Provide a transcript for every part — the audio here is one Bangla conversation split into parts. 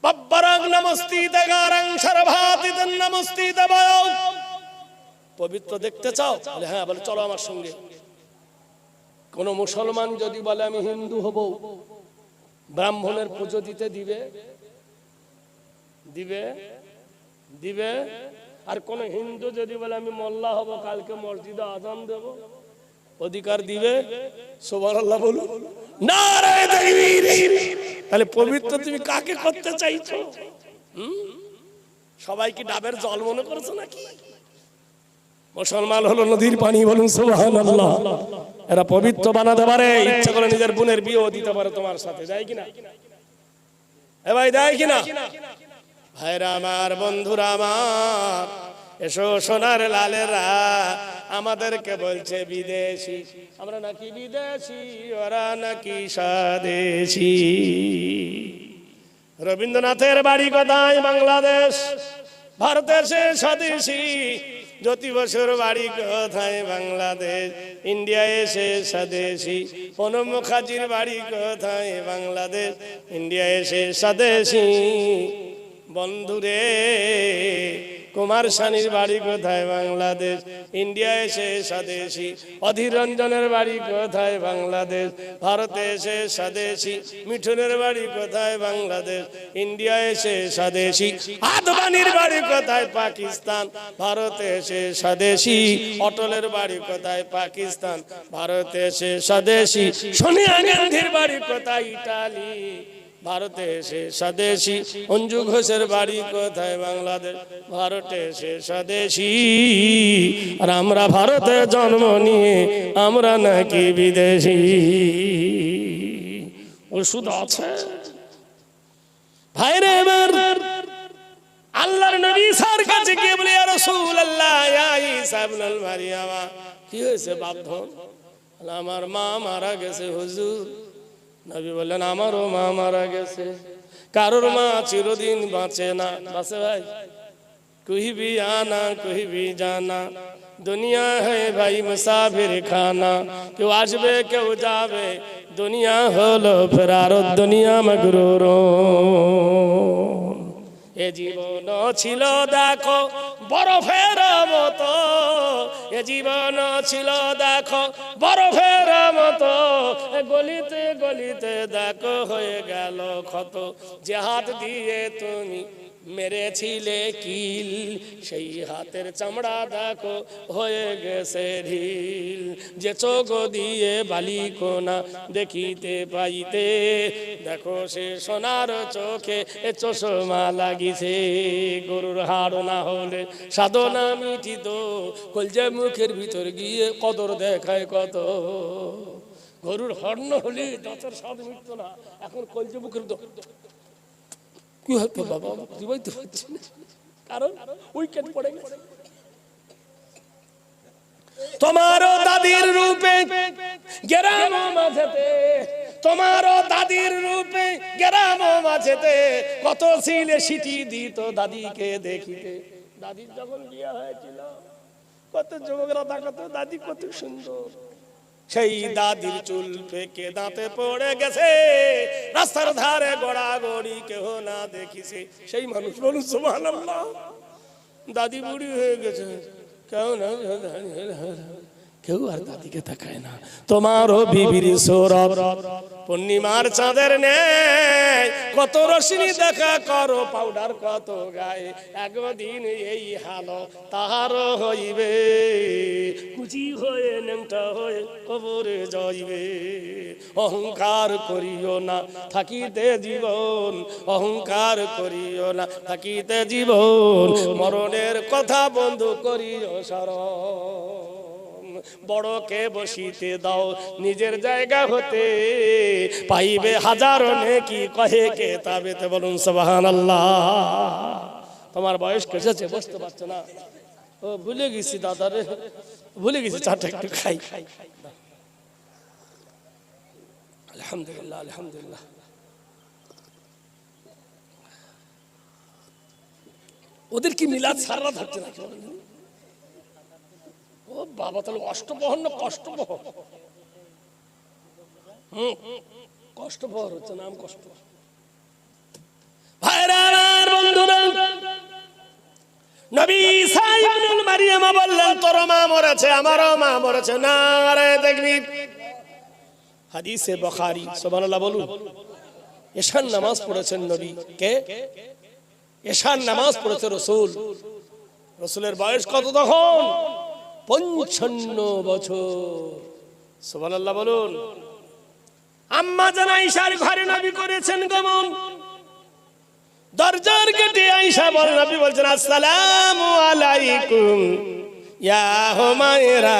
বাব্বারাং নমস্তিতে গারাং সর্বাতিতং নমস্তিতে বায়ো। পবিত্র দেখতে চাও? বলে হ্যাঁ। বলে চলো আমার সঙ্গে। কোন মুসলমান যদি বলে আমি হিন্দু হব, ব্রাহ্মণের পুজো দিতে দিবে? দিবে? দিবে? আর কোন হিন্দু যদি বলে আমি মোল্লা হব, কালকে মসজিদে আযান দেব, অধিকার দিবে? সুবহানাল্লাহ বলুন। নারায়ে তাকবীর। তাহলে পবিত্র তুমি কাকে করতে চাইছো? সবাই কি ডাবের জল মনে করছো নাকি? মুসলমান হলো নদীর পানি, বলুন সুবহানাল্লাহ। এরা পবিত্র বানাতে পারে, ইচ্ছা করে নিজের বোনের বিয়েও দিতে পারে তোমার সাথে, যায় কিনা? এ ভাই দেয় কিনা? ভাইরা আমার, বন্ধুরা আমার, এসো সোনার লালেরা। আমাদেরকে বলছে বিদেশি, আমরা নাকি বিদেশি, ওরা নাকি স্বদেশি। রবীন্দ্রনাথের বাড়ি কোথায়? বাংলাদেশ। ভারতে সে স্বদেশি। জ্যোতি বসুর বাড়ি কোথায়? বাংলাদেশ। ইন্ডিয়ায় সে স্বদেশি। প্রণব মুখার্জির বাড়ি কোথায়? বাংলাদেশ। ইন্ডিয়ায় সে স্বদেশি। বন্ধুরে, কুমার শানির বাড়ি কোথায়? বাংলাদেশ। ইন্ডিয়ায় এসে স্বদেশি। অধীর রঞ্জনের বাড়ি কোথায়? বাংলাদেশ। ভারতে এসে স্বদেশি। মিঠুনের বাড়ি কোথায়? বাংলাদেশ। ইন্ডিয়ায় এসে স্বদেশি। আদবানির বাড়ি কোথায়? পাকিস্তান। ভারতে এসে স্বদেশি। অটলের বাড়ি কোথায়? পাকিস্তান। ভারতে এসে স্বদেশি। সোনিয়া গান্ধীর বাড়ি কোথায়? ইটালি। ভারতে এসে স্বদেশি। অঞ্জু ঘোষের বাড়ি কোথায়? বাংলাদেশ। ভারতে এসে স্বদেশি। আর আমরা ভারতে জন্ম নিয়ে আমরা নাকি বিদেশি। ওষুধ আছে ভাইরে আমার। আল্লাহর নবী সার কাছে গিয়ে বলে, ইয়া রাসূলুল্লাহ, ইয়া ঈসা ইবনুল মারইয়াম, কি হয়েছে বাপধন? আমার মা মারা গেছে হুজুর। নবী বললেন, আমারও মা মারা গেছে। কারোর মা চিরদিন বাঁচে না। বাঁচে ভাই? কোই ভি আনা কোই ভি জানা, দুনিয়া হ্যায় ভাই মুসাফির খানা। কেউ আসবে কেউ যাবে, দুনিয়া হলো ফেরার, দুনিয়া মগরুর। এ জীবন ছিল দেখো বরফের মতো, এ জীবন ছিল দেখো বরফের মতো, গলিতে গলিতে দেখো হয়ে গেল ক্ষত। যে হাত দিয়ে তুমি মেরেছিলে কিল, সেই হাতের চামড়া দেখো হয়ে গেছে ঢিল। যে চোখ দিয়ে বালিকোনা দেখিতে পাইতে, দেখো সে সোনার চোখে এ চশমা লাগিছে। গরুর হাড় না হলে সাধনা মিটিত, কলজে মুখের ভিতর গিয়ে কদর দেখায় কত। গরুর হর্ণ হলে দাঁতের স্বাদ মিটত না, এখন কলজে মুখের কি হতো বাবা, জীবাইতে পারছি না, কারণ উইকেট পড়ে গেছে। তোমারও দাদির রূপে গ্রাম মাঝেতে, তোমারও দাদির রূপে গ্রাম মাঝেতে, কত ছিলে সিটি দিত দাদিকে দেখিতে। দাদির যখন বিয়ে হয়েছিল কত যুবকরা তাকাতো, দাদি কত সুন্দর। সেই দাদির চুল পেকে দাঁতে পড়ে গেছে, রাস্তার ধারে গড়াগড়ি কেউ না দেখিছে। সেই মানুষ বলুন সুবহানাল্লাহ। দাদি বুড়ি হয়ে গেছে, কেউ না, কেউ আর দাদিকে তাকায় না। তোমারও বিবির সৌরভ পূর্ণিমার চাঁদের নেয়, কত রশ্মি দেখা করো পাউডার কত গায়ে, একদিন এই হালো তাহারও হইবে, কুচি হয়ে নেংটা হয়ে কবরে যাইবে। অহংকার করিও না থাকিতে জীবন, অহংকার করিও না থাকিতে জীবন, মরণের কথা বন্ধু করিও স্মরণ। বড়কে বসিতে দাও নিজের জায়গা হতে, পাইবে হাজারো নেকি কহে কে তাবেতে, বলুন সুবহানাল্লাহ। তোমার বয়স কেসেছে, বসতে পারছো না? ও ভুলে গেছি দাদারে, ভুলে গেছি, চাটা একটু খাই। আলহামদুলিল্লাহ আলহামদুলিল্লাহ। ওদের কি মিলাদ সারা থাকছে না? ও বাবা, তাহলে অষ্টপ্রহর না কষ্টপ্রহর? কষ্টপ্রহর হচ্ছে, নাম কষ্ট। ভাইরা মা মরেছে, আমারও মা মরেছে, নারে তাকবীর। হাদিসে বুখারী, সুবহানাল্লাহ বলুন। এশার নামাজ পড়েছেন নবী কে? এশার নামাজ পড়েছে রাসূল। রাসূলের বয়স কত তখন? 55 বছর। সুবহানাল্লাহ বলুন। আম্মা জান আয়েশার ঘরে নবী করেছেন গমন। দরজার গেটে আয়েশা বল, নবী বলছেন আসসালামু আলাইকুম ইয়া হুমায়রা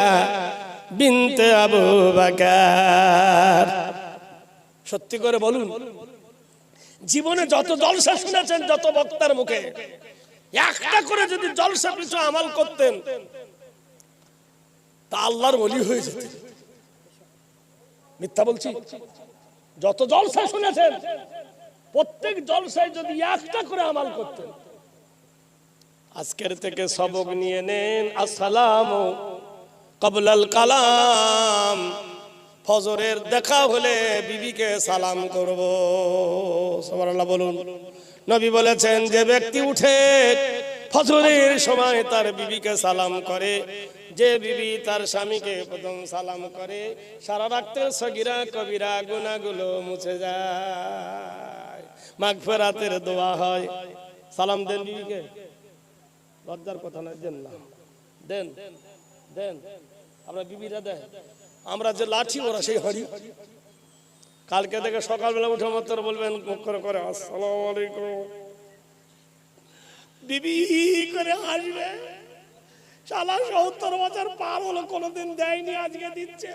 বিনতে আবু বকর। সত্যি করে বলুন, জীবনে যত জলসা শুনেছেন, যত বক্তার মুখে, একটা করে যদি জলসা পিছু আমল করতেন তা আল্লাহর ওলি হয়ে যেতেন। মিথ্যা বলছি? যত জলসা শুনেছেন, প্রত্যেক জলসায় যদি একটা করে আমল করতেন। আজকের থেকে সবক নিয়ে নেন। আসসালামু ক্বাবলাল কালাম। ফজরের দেখা হলে বিবিকে সালাম করব। সুবহানাল্লাহ বলুন। নবী বলেছেন, যে ব্যক্তি উঠে ফজরের সময় তার বিবিকে সালাম করে, যে বিবি তার স্বামীকে প্রথম সালাম করে, সারা রাতের সগীরা কবিরা গুনাহগুলো মুছে যায়, মাগফিরাতের দোয়া হয়। সালাম দেন বিবিকে। লজ্জার কথা না, দেন না, দেন দেন। আমরা বিবিরা দেন, আমরা যে লাঠি ওরা সেই হাড়ি। কালকে থেকে সকালবেলা উঠে মাত্র বলবেন মুখ করে করে আসসালামু আলাইকুম, বিবি করে আসবে। শালা 70 বছর পার হলো, কোনোদিন দেয়নি, আজকে দিচ্ছে।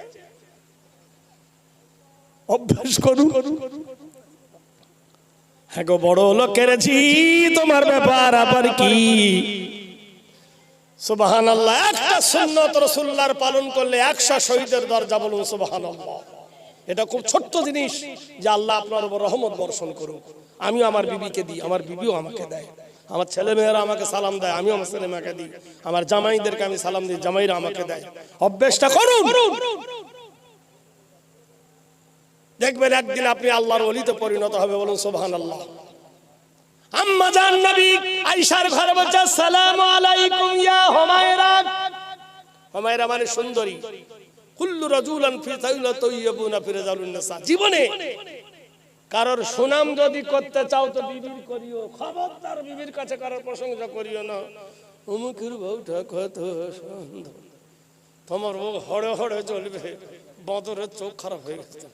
অভ্যাস করুন। হ্যাঁ গো, বড় লোকের ঝি তোমার ব্যাপার আবার কি? সুবহানাল্লাহ। একটা সুন্নাত রাসূলুল্লাহর পালন করলে 100 শহীদের দরজা। বলুন সুবহানাল্লাহ। এটা খুব ছোট্ট জিনিস যে আল্লাহ আপনার উপর রহমত বর্ষণ করুক। আমিও আমার বিবিকে দিই, আমার বিবিও আমাকে দেয়। আমার ছেলে মেয়েরা আমাকে সালাম দেয়, আমিও আমার ছেলে মেয়েকে দিই। আমার জামাইদেরকে আমি সালাম দিই, জামাইরা আমাকে দেয়। অভ্যাসটা করুন, দেখবেন একদিন আপনি আল্লাহর ওলিতে পরিণত হবে। বলুন সুবহানাল্লাহ। আম্মা জান নবী আয়েশার ঘরে বলছে আসসালামু আলাইকুম ইয়া হুমায়রা। হুমায়রা মানে সুন্দরী। কুল্লু রাজুলান ফি তাইলা তাইয়্যিবুনা ফি রাজুলিন নিসা। জীবনে কারোর সুনাম যদি করতে চাও তো বিবির করিও। খবরদার বিবির কাছে কারোর প্রশংসা করিও না। অমুকের বউটা কত সুন্দর, তোমার বউ হড়ে হড়ে চলবে, বদরের চোখ খারাপ হয়ে গেছে।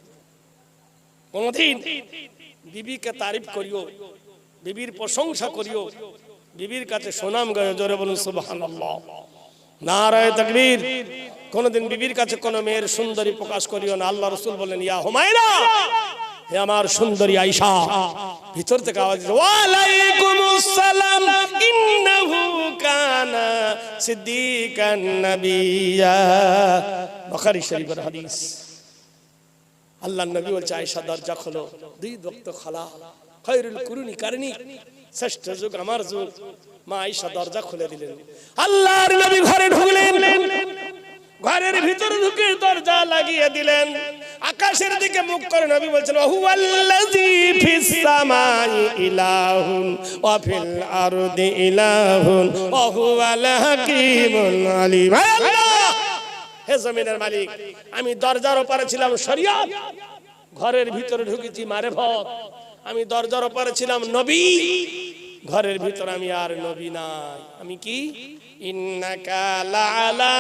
কোনদিন বিবিকে তারিফ করিও, বিবির প্রশংসা করিও, বিবির কাছে সুনাম গায়। জোরে বলুন সুবহানাল্লাহ, নারায়ে তাকবীর। কোনদিন বিবির কাছে কোন মেয়ের সুন্দরী প্রকাশ করিও না। আল্লাহ রাসূল বলেন ইয়া হুমায়রা, হে আমার সুন্দরী আয়েশা। ভিতর থেকে আওয়াজ, ওয়া আলাইকুমুস সালাম ইন্নাহু কানা সিদ্দিকান নাবিয়্যা। বুখারী শরীফের হাদিস। আল্লাহর নবী বলছে আয়েশা দরজা খোলো। 2 ওয়াক্ত খোলা। খায়রুল কুরুনি কারনি, শ্রেষ্ঠ যুগ আমার যুগ। মা আয়েশা দরজা খুলে দিলেন। আল্লাহর নবী ঘরে ঢুকলেন। ঘরের ভিতরে ঢুকে দরজা লাগিয়ে দিলেন। আকাশের দিকে মুখ করে নবী বলছেন হুয়াল্লাযী ফিস সামাই ইলাহুন ওয়া ফিল আরদি ইলাহুন ওয়া হুয়াল হাকীমুল আলীম। আল্লাহ, হে জমিনের মালিক, আমি দরজার ওপারে ছিলাম শরীয়ত, ঘরের ভিতরে ঢুকেছি মারেফত। আমি দরজার ওপারে ছিলাম নবী, ঘরের ভিতরে আমি আর নবী নাই। আমি কি? ইন্নাকা লাআলা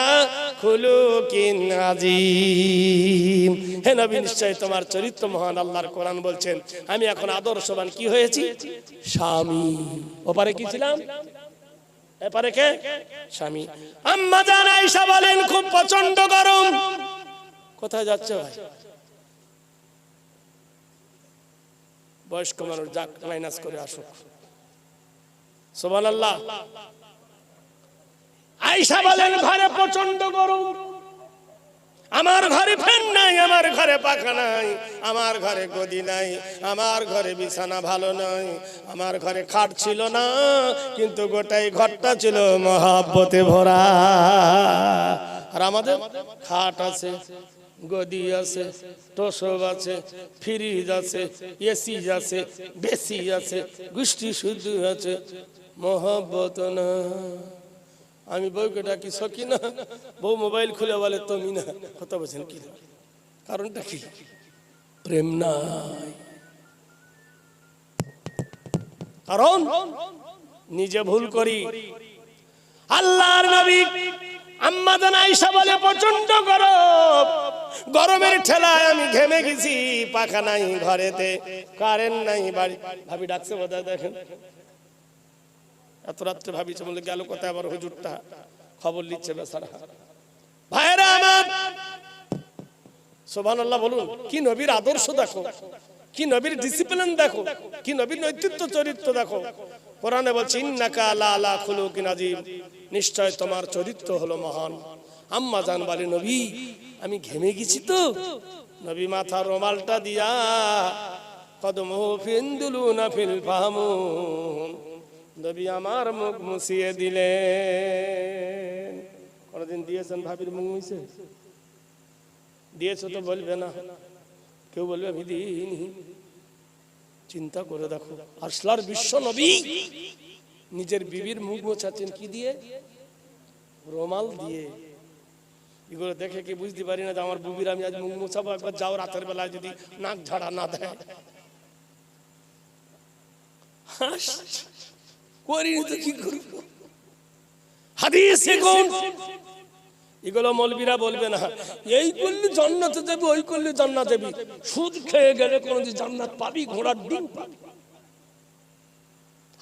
খুলুকিন আযীম। হে নবী, নিশ্চয় তোমার চরিত্র মহান। আল্লাহর কোরআন বলছেন আমি এখন আদর্শবান কি হয়েছি? স্বামী। ওপারে কি ছিলাম? এপারে কে? স্বামী। আম্মা জান আয়েশা বলেন খুব প্রচন্ড গরম। কোথায় যাচ্ছে ভাই? বয়স্ক মানুষ যাক, মাইনাস করে আসুক। সুবহানাল্লাহ। আয়েশা বলেন ঘরে প্রচন্ড গরম। আমার ঘরে ফ্যান নাই, আমার ঘরে পাখা নাই, আমার ঘরে গদি নাই, আমার ঘরে বিছানা ভালো নাই, আমার ঘরে খাট ছিল না, কিন্তু গোটাই ঘরটা ছিল মহব্বতে ভরা। আর আমাদের খাট আছে, গদি আছে, তোষক আছে, ফ্রিজ আছে, এসি আছে, বেসি আছে, গোষ্ঠী শুদ্ধ আছে, মহব্বত না। আমি বউকে ডাকি সকিনা, বউ মোবাইল খুলে বলে তুমি না। কথা বলছেন কি? কারণটা কি? প্রেম নাই। কারণ নিজে ভুল করি। আল্লাহর নবী আম্মা জান আয়েশা বলে প্রচন্ড গরম, গরমের ঠেলায় আমি ঘেমে গেছি, পাখা নাই ঘরেতে, কারেন্ট নাই বাড়ি। ভাবি ডাকছে বোধহয়, দেখেন এত রাত্রে ভাবি বলে গেল কোথায় আবার হুজুরটা, খবর নিচ্ছে বেচারা। ভাইরা আমার, সুবহানাল্লাহ বলুন। কি নবীর আদর্শ দেখো, কি নবীর ডিসিপ্লিন দেখো, কি নবীর নৈতিত্ব চরিত্র দেখো। কোরআনে বলছে ইন্নাকা আলা খুলুকিন আযীম, নিশ্চয় তোমার চরিত্র হলো মহান। আম্মা জান বলে নবী আমি ঘেমে গেছি তো। নবী মাথার রুমালটা দিয়া কদমহু ফিনদুলুনা ফিল ফাহমুন, নবী আমার মুখ মুছিয়ে দিলেন। কোনদিন দিয়েছেন ভাবির মুখ মুছে? দিয়েছো তো বলবে না, কেউ বলবে আমি দিইনি। চিন্তা করে দেখো, আসলার বিশ্ব নবী নিজের বিবির মুখ মোছাচ্ছেন কি দিয়ে? রুমাল দিয়ে। এগুলো দেখে কি বুঝতে পারি না যে আমার বুবির আমি আজ মুখ মোছাবো? একবার যাও রাতের বেলায় যদি নাক ঝাড়া না দেয়। করিনি তো কি করবো? হাদিসে কোন এগুলো মৌলবীরা বলবে না এই করলে জান্নাতে যাবি, ওই করলে জান্নাত যাবি। সুদ খেয়ে গেলে কোনদিন জান্নাত পাবি? ঘোড়ার ডিম পাবি।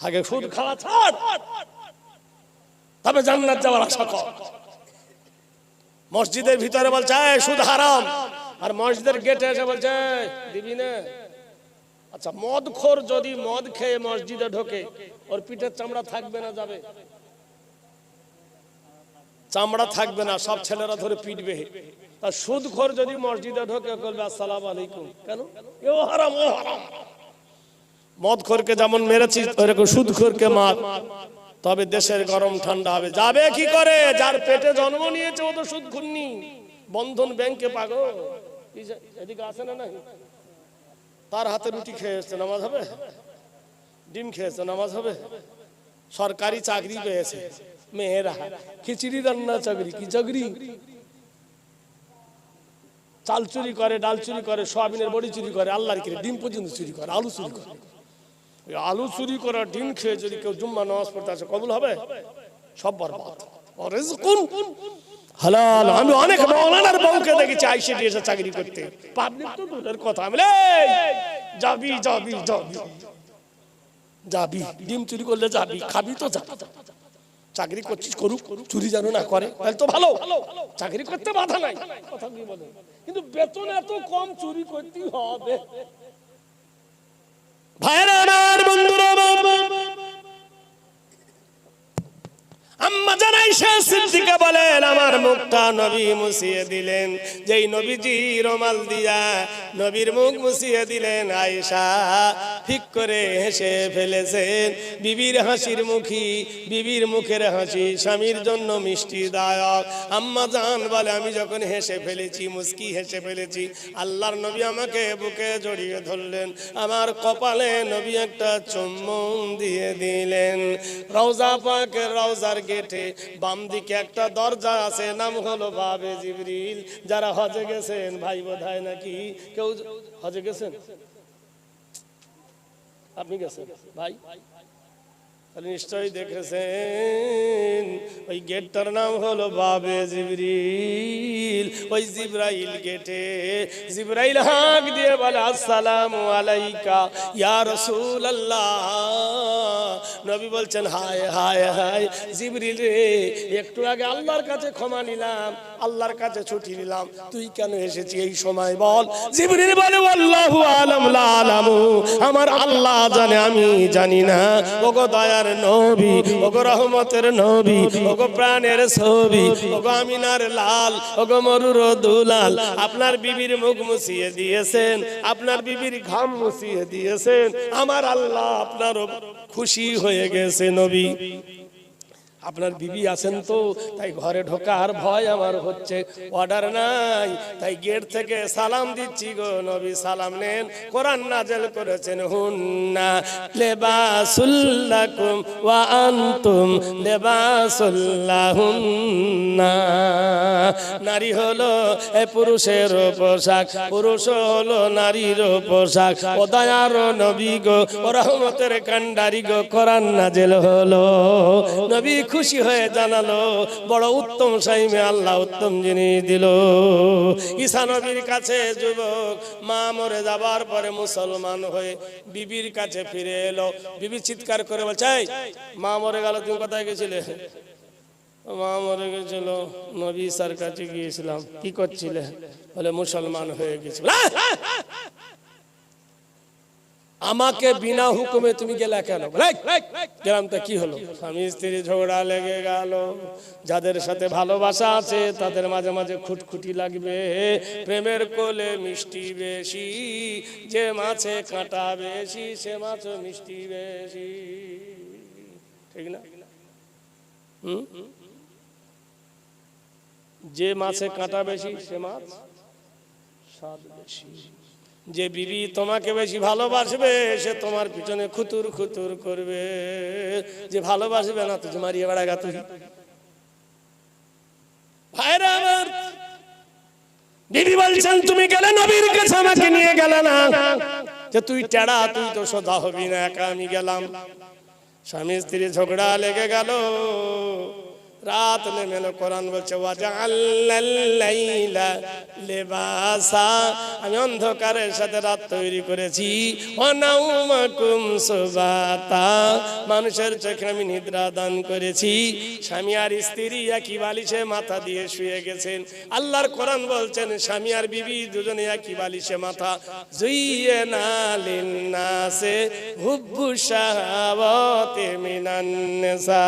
আগে সুদ খাওয়া ছাড়, তবে জান্নাত যাওয়ার আশা কর। মসজিদের ভিতরে বলছে সুদ হারাম, আর মসজিদের গেটে এসে বলছে দিবি না। আচ্ছা, মদখোর যদি মদ খেয়ে মসজিদে ঢোকে, ওর পিঠের চামড়া থাকবে না যাবে? চামড়া থাকবে না, সব ছেলেরা ধরে পিটবে। আর সুদখোর যদি মসজিদে ঢোকে বলবে আসসালামু আলাইকুম। কেন? ও হারাম, ও হারাম। মদখোরকে যেমন মেরেছি ওরকম সুদখোরকে মার, তবে দেশের গরম ঠান্ডা হবে। যাবে কি করে? যার পেটে জন্ম নিয়েছে ও তো সুদখুন্নি। বন্ধন ব্যাংকে পাগল, এদিকে আসে না নাই? তার হাতে রুটি খেয়ে এসছে, নামাজ হবে? ডিম খেয়েছে, নামাজ হবে? সরকারি চাকরি পেয়েছে মেয়েরা, খিচুড়ি রান্না চাকরি। কি চাকরি? চাল চুরি করে, ডাল চুরি করে, সোয়াবিনের বড়ি চুরি করে, আল্লাহর কি ডিম পর্যন্ত চুরি করে, আলু চুরি করে। আলু চুরি করা ডিম খেয়ে যদি কেউ জুম্মা নামাজ পড়তে আসে কবুল হবে? সব বরবাদ। হালাল। আমি অনেক মাওলানার বউকে দেখেছি আইসিডি এসে চাকরি করতে, পাবলিক তো দূরের কথা। আমি যাবি যাবি যাবি যাবি, ডিম চুরি করলে যাবি, খাবি তো যাবি। চাকরি করছিস করুক, চুরি যেন না করে, তাহলে তো ভালো। চাকরি করতে বাধা নাই, কথা কি বলে, কিন্তু বেতন এত কম, চুরি করতে হবে। ভাইরা আমার, বন্ধুরা আমার, আম্মা জান আয়েশা সিদ্দিকা বলেন আমার মুখটা নবী মুছিয়ে দিলেন। যেই নবীজি রুমাল দিয়া নবীর মুখ মুছিয়ে দিলেন, আয়েশা ঠিক করে হেসে ফেলেছেন। বিবির হাসির মুখী, বিবির মুখের হাসি স্বামীর জন্য মিষ্টিদায়ক। আম্মা জান বলে আমি যখন হেসে ফেলেছি, মুস্কি হেসে ফেলেছি, আল্লাহর নবী আমাকে বুকে জড়িয়ে ধরলেন, আমার কপালে নবী একটা চুম্বন দিয়ে দিলেন। রওজা পাকের রওজার গেটে বাম দিকে একটা দরজা আছে, নাম হলো বাবে জিবরিল। যারা হজে গেছেন, ভাই বোধহয় নাকি কেউ হজে গেছেন? আপনি গেছেন ভাই? তাহলে নিশ্চয়ই দেখেছেন, ওই গেটটার নাম হলো বাবে জিবরিল। ওই জিবরাইল গেটে জিবরাইল হাঁক দিয়ে বলে আসসালামু আলাইকা ইয়া রাসূলুল্লাহ। নবী বলছেন হায় হায় হায় জিবরিল রে, একটু আগে আল্লাহর কাছে ক্ষমা নিলাম, আল্লাহর কাছে ছুটি নিলাম, তুই কেন এসেছিস এই সময় বল? জিবরিল বলে আল্লাহু আলাম লা আলামু, আমার আল্লাহ জানে, আমি জানি না। ওগো দয়ার নবী, ওগো রহমতের নবী, ওগো প্রাণের ছবি, ওগো আমিনার লাল, ওগো মরুর দুলাল, আপনার বিবির মুখ মুছিয়ে দিয়েছেন, আপনার বিবির ঘাম মুছিয়ে দিয়েছেন, আমার আল্লাহ আপনারও খুশি হয়ে গেছে নবী। আপনার বিবি আছেন তো, তাই ঘরে ঢোকার ভয় আমার হচ্ছে, অর্ডার নাই, তাই গেট থেকে সালাম দিচ্ছি গো নবী সালাম নেন। কোরআন নাযিল করেছেন হুন্না লিবাসুল লাকুম ওয়া আনতুম লিবাসুল লাহুন্না। নারী হলো পুরুষের পোশাক, পুরুষ হলো নারীর পোশাক। ও দয়ার নবী গো, ও রহমতের কান্ডারি গো, কোরআন নাযিল হলো, নবী খুশি হয়ে জানালো বড় উত্তম সাইমে আল্লাহ উত্তম জিনিস দিল। ঈসা নবীর কাছে যুবক মা মরে যাবার পরে মুসলমান হয়ে বিবির কাছে ফিরে এলো। বিবি চিৎকার করে বলছে, মা মরে গেল, তুমি কোথায় গেছিলে? মা মরে গেছিল, নবী ঈসার কাছে গিয়েছিলাম। কি করছিলে? বলে মুসলমান হয়ে গেছিল। আমাকে বিনা হুকুমে তুমি গেলা কেন? গেলাম তো কি হলো? স্বামী স্ত্রী ঝগড়া লেগে গেল। যাদের সাথে ভালোবাসা আছে তাদের মাঝে মাঝে খুঁতখুঁতি লাগবে। প্রেমের কোলে মিষ্টি বেশি, যে মাছে কাঁটা বেশি সে মাছ মিষ্টি বেশি, ঠিক না? যে মাছে কাঁটা বেশি সে মাছ স্বাদ বেশি। যে বিবি তোমাকে বেশি ভালোবাসবে সে তোমার পিছনে খুতুর খুতুর করবে, যে ভালোবাসবে না তুই মারিয়ে বেড়াগা। তুই ভাইরা আমার, বিবি বলছেন তুমি গেলে নবীর কাছে, আমাকে নিয়ে গেলে না, যে তুই টেড়া, তুই তো সোজা হবি না, একা আমি গেলাম। স্বামী স্ত্রী ঝগড়া লেগে গেল, রাত নেমে এলো। কোরআন বলছে ওয়াজআলনাল লাইলা লিবাসা, আমি অন্ধকারের সাথে রাত তৈরি করেছি। ওয়া নাওমাকুম সুবাতা, মানুষের চোখে আমি নিদ্রা দান করেছি। স্বামী আর স্ত্রী একই বালিশে মাথা দিয়ে শুয়ে গেছেন। আল্লাহর কোরআন বলছেন স্বামী আর বিবি দুজনে একই বালিশে মাথা। যুইয়্যিনা লিন-নাসি হুব্বুশ শাহাওয়াতি মিনান নিসা,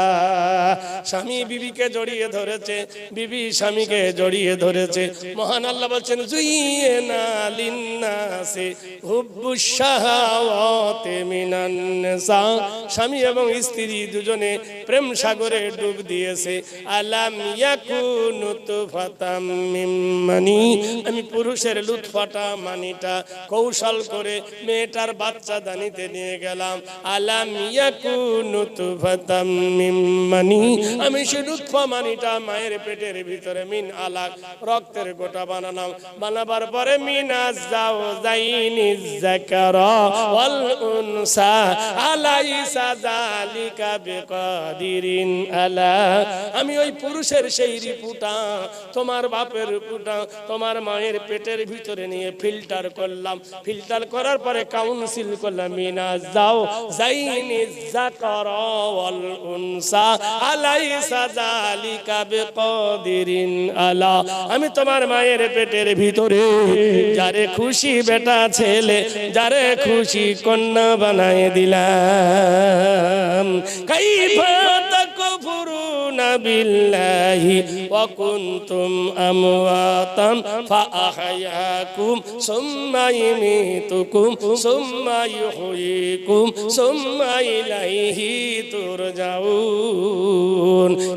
স্বামী বিবিকে জড়িয়ে ধরেছে, বিবি স্বামীকে জড়িয়ে ধরেছে। মহান আল্লাহ বলছেন যুইয়্যিনা লিন-নাসি হুব্বুশ শাহাওয়াতি মিনান নিসা, স্বামী এবং স্ত্রী দুজনে প্রেম সাগরে ডুব দিয়েছে। আলাম ইয়াকুনু নুতফাতাম মিন মানি, আমি পুরুষের লুৎফাটা মানিটা কৌশল করে মেয়েটার বাচ্চা দানিতে নিয়ে গেলাম। আলাম ইয়াকুনু নুতফাতাম মিন মানি, আমি সেই লুৎফা মানিটা মায়ের পেটের ভিতরে মিন আলাক রক্তের গোটা বানালাম। বানাবার পরে মিনাজ যাওজাইনি যাকারা ওয়াল উনসা আলাইসা যালিকা বিকাদিরিন আলা, আমি ওই পুরুষের সেই রিপুটা, তোমার বাপের রিপুটা তোমার মায়ের পেটের ভিতরে নিয়ে ফিল্টার করলাম। ফিল্টার করার পরে কাউন্সিল করলাম মিনাজ যাওজাইনি যাকারা ওয়াল উনসা আলাইসা যালিকা বিকাদিরিন আলা, আমি তোমার মায়ের পেটের ভিতরে যারে খুশি বেটা ছেলে, যারে খুশি কন্যা বানায় দিলাম। কাইফা তাকফুরুনা বিল্লাহি ওয়া কুনতুম আমওয়াতান ফাআহয়াকুম সুম্মা ইউমীতুকুম সুম্মা ইউহয়িকুম সুম্মা ইলাইহি তুরজাউন।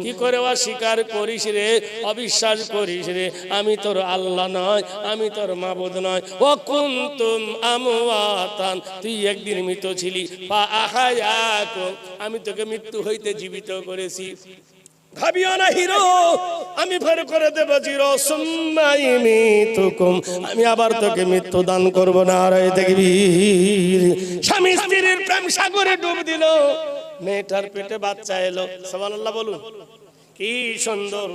কি করে অস্বীকার করিস রে, অবিশ্বাস করিস রে, আমি তোর আল্লাহ নয়, আমি তোর মাবুদ নয়। ওয়া কুনতুম আমওয়াতান, তুই একদিন মৃত ছিলি। ফাআহয়াকুম, আমি তোকে মৃত্যু হইতে জীবিত করেছি। ভাবিও না হিরো, আমি ফের করে দেব জিরো। সুম্মা ইউমীতুকুম, আমি আবার তোকে মৃত্যু দান করব না। আর এই তাকবীর, স্বামী স্ত্রীর প্রেম সাগরে ডুব দিল। মেয়েটার পেটে বাচ্চা এলো। সুবহানাল্লাহ বলুন। কি সুন্দর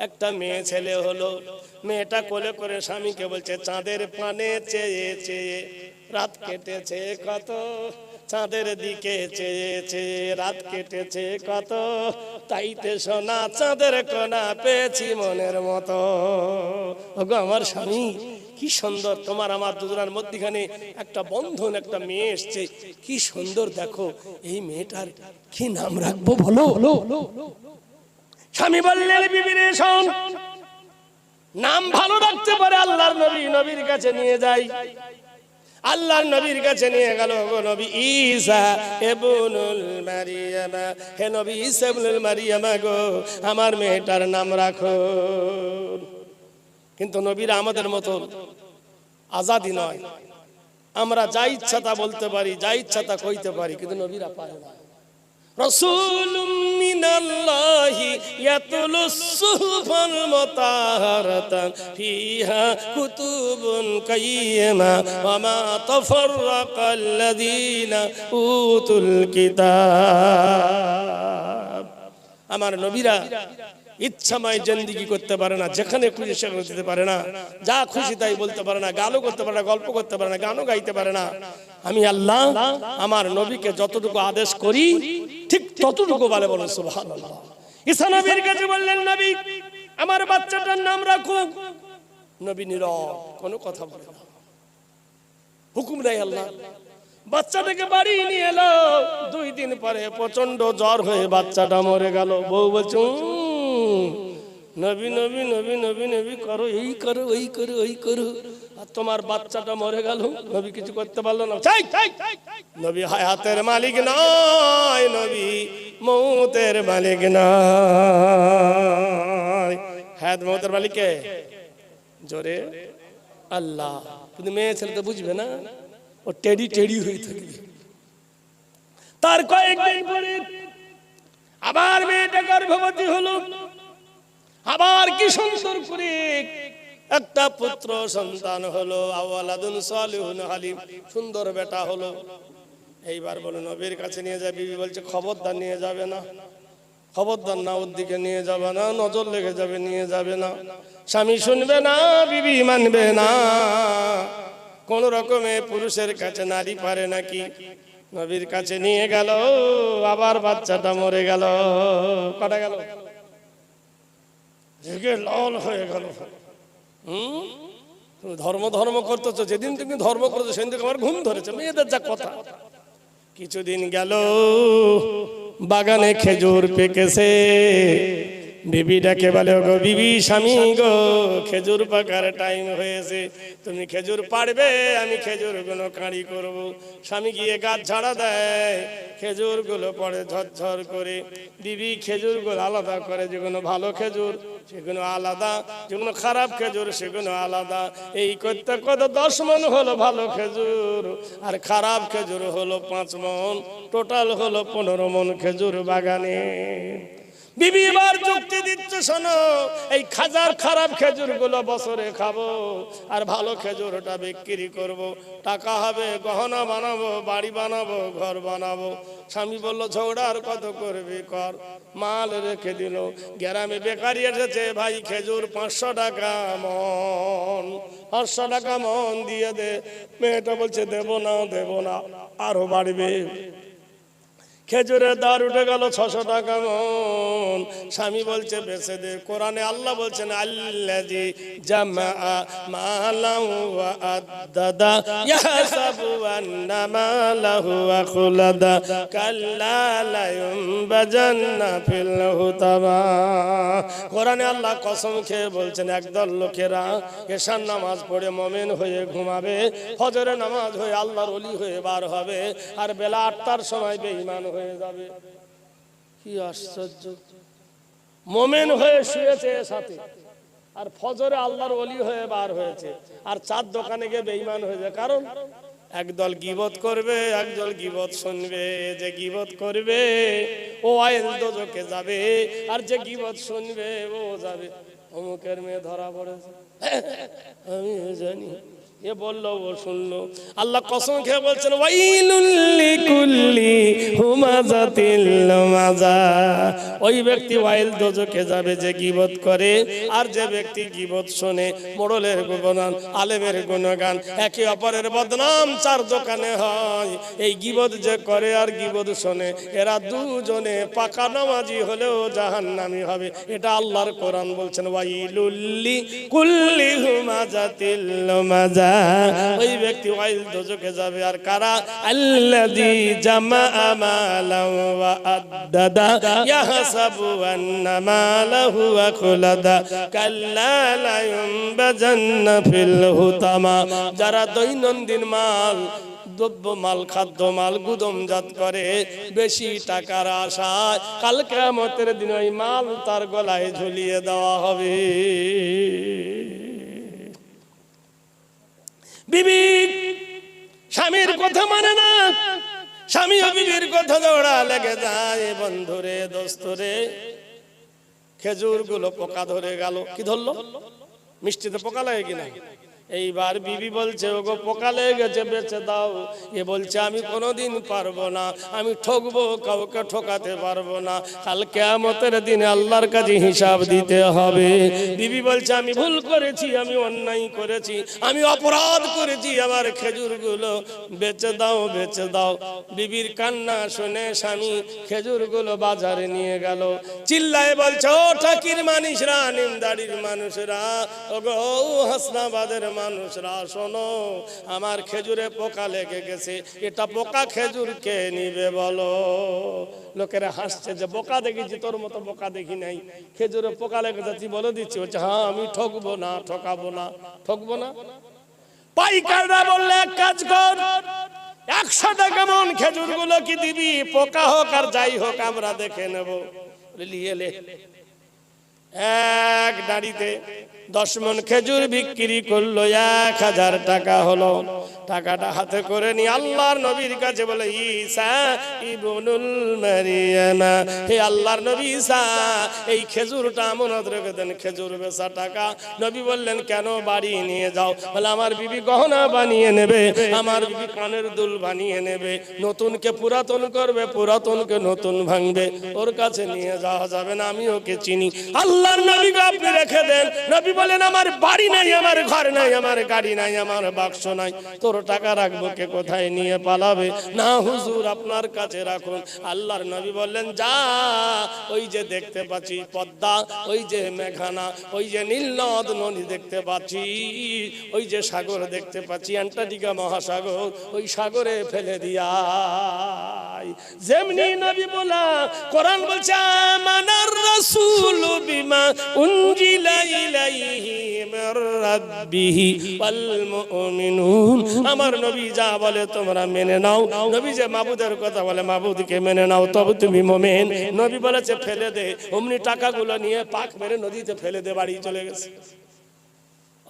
একটা মেয়ে ছেলে হলো। মেয়েটা কোলে করে স্বামীকে বলছে চাঁদের পানে চেয়ে চেয়ে রাত কেটেছে কত, চাঁদের দিকে চেয়ে চেয়ে রাত কেটেছে কত, তাইতে সোনা চাঁদের কোনা পেয়েছি মনের মতো। ওগো আমার স্বামী, কি সুন্দর, তোমার আমার দুজনের মধ্যখানে একটা বন্ধন, একটা মেয়ে এসছে, কি সুন্দর। দেখো এই মেয়েটার কি নাম রাখবো বলো? স্বামী বললেন বিবি রে শোন, নাম ভালো রাখতে পারে আল্লাহর নবী, নবীর কাছে নিয়ে যাই। আল্লাহর নবীর কাছে নিয়ে গেল, গো নবী ঈসা ইবনুল মারিয়াম, হে নবী ঈসা ইবনুল মারিয়াম গো, আমার মেয়েটার নাম রাখো। কিন্তু নবীরা আমাদের মতো আজাদি নয়, আমরা যা ইচ্ছা তা বলতে পারি, যা ইচ্ছা তা কইতে পারি, কিন্তু নবীরা পারে না। রাসূলুম মিনাল্লাহি ইয়াতুলুস সুহুফাল মুতাহহারাতান ফিহা কুতুবুন কাইয়্যিমা ওয়া মা তাফাররাকাল্লাযীনা উতুল কিতাব। আমার নবীরা ইচ্ছাময় জিন্দেগি করতে পারে না, যেখানে খুশি সেখানে যেতে পারে না, যা খুশি তাই বলতে পারে না, গানও করতে পারে না, গল্প করতে পারে না, গানও গাইতে পারে না। আমি আল্লাহ আমার নবীকে যতটুকু আদেশ করি ঠিক ততটুকু বলে, বলুন সুবহানাল্লাহ। ঈসা নবীর কাছে বললেন, নবী আমার বাচ্চাটার নাম রাখো। নবী নীরব, কোনো কথা বলে না, হুকুম দেয় আল্লাহ। বাচ্চাটাকে বাড়ি নিয়ে এলো। 2 দিন পরে প্রচন্ড জ্বর হয়ে বাচ্চাটা মরে গেল। বউ বলছে, নবী নবী নবী নবী নবী করো, এই করো, ওই করো, ওই করো, আর তোমার বাচ্চাটা মরে গেল। নবী কিছু করতে পারলো না। নবী হায়াতের মালিক নয়, নবী মৌতের মালিক নয়। হায়াত মৌতের মালিক কে? জোরে আল্লাহ। কিন্তু মেয়ে ছেলে তো বুঝবে না, ও টেডি টেডি হয়ে থাকবে। তার কয়েকদিন পরে আবার মেয়েটা গর্ভবতী হলো। আবার কি সুন্দর করে একটা পুত্র সন্তান হলো। আওয়ালাদুন সালিহুন হালিম, সুন্দর বেটা হলো। এইবার বলো নবীর কাছে নিয়ে যায়। বিবি বলছে, খবরদার নিয়ে যাবে না, খবরদার না, ওর দিকে নিয়ে যাবে না, নজর লেগে যাবে, নিয়ে যাবে না। স্বামী শুনবে না, বিবি মানবে না। কোন রকমে পুরুষের কাছে নারী পারে নাকি। নবীর কাছে নিয়ে গেল, আবার বাচ্চাটা মরে গেল। কটা গেল? লাল হয়ে গেল। ধর্ম ধর্ম করতেছো, যেদিন তুমি ধর্ম করছো সেদিন থেকে আমার ঘুম ধরেছে। মেয়েদের যা কথা। কিছুদিন গেল, বাগানে খেজুর পেকেছে। বিবি ডাকে বলে, গো বিবি, স্বামী গো, খেজুর পাকার টাইম হয়েছে, তুমি খেজুর পাড়বে, আমি খেজুর গুলো কাঁড়ি করব। স্বামী গিয়ে গাছ ঝাড়া দেয়, খেজুর গুলো পড়ে ঝরঝর করে। বিবি খেজুর গুলো আলাদা করে, যেগুলো ভালো খেজুর সেগুলো আলাদা, যেগুলো খারাপ খেজুর সেগুলো আলাদা। এই করতে কত 10 মণ হলো ভালো খেজুর, আর খারাপ খেজুর হলো 5 মণ। টোটাল হলো 15 মণ খেজুর বাগানে। বিবি এবার যুক্তি দিচ্ছে, শোনো, এই খারাপ খেজুর গুলো বছরে খাবো, আর ভালো খেজুরটা বিক্রি করব, টাকা হবে, গহনা বানাবো, বাড়ি বানাবো, ঘর বানাবো। স্বামী বলল, ঝগড়ার কত করবি কর। মাল রেখে দিল। গ্রামে বেকারি এসেছে, ভাই খেজুর 500 টাকা মন, 500 টাকা মন দিয়ে দে। মেয়েটা বলছে, দেবো না, দেবো না, আরো বাড়বে। খেজুরের দার উঠে গেল 600 টাকা মন। স্বামী বলছে, বেচে দে। কোরআনে আল্লাহ বলছেন, আল্লাযী জামআ মালাহু ওয়া আদ্দাদা ইয়াহসাবু আন্না মালাহু আখলাদা কাল্লা লা ইউনবাজান্না ফিল হুতামা। কোরআনে আল্লাহ কসম খেয়ে বলছেন, একদল লোকেরা এশার নামাজ পড়ে মুমিন হয়ে ঘুমাবে, ফজরের নামাজ হয়ে আল্লাহর ওলি হয়ে বার হবে, আর বেলা 8টার সময় বেঈমান হয়ে যাবে। কি আশ্চর্য! মুমিন হয়ে শুয়েছে সাথে, আর ফজরে আল্লাহর ওলি হয়ে বার হয়েছে, আর চার দোকানে গিয়ে বেঈমান হয়ে যায়। কারণ একদল গীবত করবে, একদল গীবত শুনবে। যে গীবত করবে ও আইল দোজখে যাবে, আর যে গীবত শুনবে ও যাবে। অমুকের মেয়ে ধরা পড়েছে, আমি জানি, এ বললো, ও শুনলো। আল্লাহ কসম খেয়ে বলছেন, ওয়াইলুল লিকুল্লি হুমাযাতিল লুমাযা। ওই ব্যক্তি ওয়াইল দোজখে যাবে যে গীবত করে, আর যে ব্যক্তি গীবত শোনে। মোড়লের গুণগান, আলেমের গুণগান, একে অপরের বদনাম 4 দোকানে হয়। এই গীবত যে করে আর গীবত শোনে, এরা দুজনে পাকা নামাজি হলেও জাহান্নামী হবে। এটা আল্লাহর কোরআন বলছেন, ওয়াইলুল লিকুল্লি হুমাযাতিল লুমাযা। ওই ব্যক্তি ওয়াইল দোজখে যাবে। আর কারা? আল্লাযী জামাআ মালান ওয়া আদ্দাদা ইয়াহসাবু আন্না মালাহু আখলাদা কাল্লা লা ইউনবাযান্না ফিল হুতামা। যারা দৈনন্দিন মাল, দ্রব্য মাল, খাদ্য মাল গুদমজাত করে বেশি টাকার আশায়, কাল কিয়ামতের দিন ওই মাল তার গলায় ঝুলিয়ে দেওয়া হবে। বিবি স্বামীর কথা মানে না, স্বামী বিবির কথা দৌড়া লেগে যায়। বন্ধুরে, দোস্তরে, খেজুর গুলো পোকা ধরে গেল। কি ধরলো? মিষ্টিতে পোকা লাগে কিনা? এইবার বিবি বলছে, ওগো পোকা লেগে গেছে, বেঁচে দাও। এ বলছে, আমি কোনোদিন পারবো না, আমি ঠকবো, কাউকে ঠকাতে পারবো না, কাল কিয়ামতের দিনে আল্লাহর কাছে হিসাব দিতে হবে। বিবি বলছে, আমি ভুল করেছি, আমি অন্যায় করেছি, আমি অপরাধ করেছি, আমার খেজুরগুলো বেচে দাও, বেচে দাও। বিবির কান্না শুনে স্বামী খেজুরগুলো বাজারে নিয়ে গেল। চিল্লায় বলছে, ও ঠাকির মানুষরা, নিমদাড়ির মানুষরা, ওগো হাসনাবাদের মানুষরা, শোনো, আমার খেজুরে পোকা লেগে গেছে, এটা পোকা খেজুর কে নিবে বলো? লোকেরা হাসছে যে, বোকা দেখেছি, তোর মতো বোকা দেখি নাই, খেজুরে পোকা লেগে যাচ্ছি বলে দিচ্ছি। বলছে, হ্যাঁ, আমি ঠকবো না, ঠকাবো না, ঠকবো না। পাইকাররা বললে, এক কাজ কর, 100 টাকা মন খেজুর গুলো কি দিবি? পোকা হোক আর যাই হোক, আমরা দেখে নেবো। নিয়ে এলে এক দাঁড়িতে 10 মণ খেজুর বিক্রি করলো, 1000 টাকা হলো। টাকাটা হাতে করে নিয়ে আল্লাহর নবীর কাছে বলে, ঈসা ইবনুল মারইয়াম, হে আল্লাহর নবী ঈসা, এই খেজুরটা আমানত রেখে দেন, খেজুর বেচা টাকা। নবী বললেন, কেন? বাড়ি নিয়ে যাও। বলে, আমার বিবি গহনা বানিয়ে নেবে, আমার বিবি কানের দুল বানিয়ে নেবে, নতুনকে পুরাতন করবে, পুরাতনকে নতুন ভাঙবে, ওর কাছে নিয়ে যাওয়া যাবে না, আমি ওকে চিনি। আল্লাহর নবীকে আপনি রেখে দেন। নবী বলেন, আমার বাড়ি নাই, আমার ঘর নাই, আমার গাড়ি নাই, আমার বাক্স নাই, তোর টাকা রাখবো কে? কোথায় নিয়ে পালাবে? না হুজুর, আপনার কাছে রাখুন। আল্লাহর নবী বললেন, যা, ওই যে দেখতে পাচ্ছি পদ্মা, ওই যে মেঘানা, ওই যে নীলনদ নদী দেখতে পাচ্ছি, ওই যে সাগর দেখতে পাচ্ছি, অ্যান্টার্কটিকা মহাসাগর, ওই সাগরে ফেলে দিয়া। যেমনি নবী বলা, কোরআন বলছে, আমানার রাসূল বিমা উনজিলা ইলাইহি মির রাব্বিহি ওয়াল মুমিনুন। আমার নবী যা বলে তোমরা মেনে নাও। নবী যে মাবুদের কথা বলে, মাবুদকে মেনে নাও, তবে তুমি মুমিন। নবী বলেছে, ফেলে দে। অমনি টাকাগুলো নিয়ে পাক মেরে নদীতে ফেলে দে, বাড়ি চলে গেছে।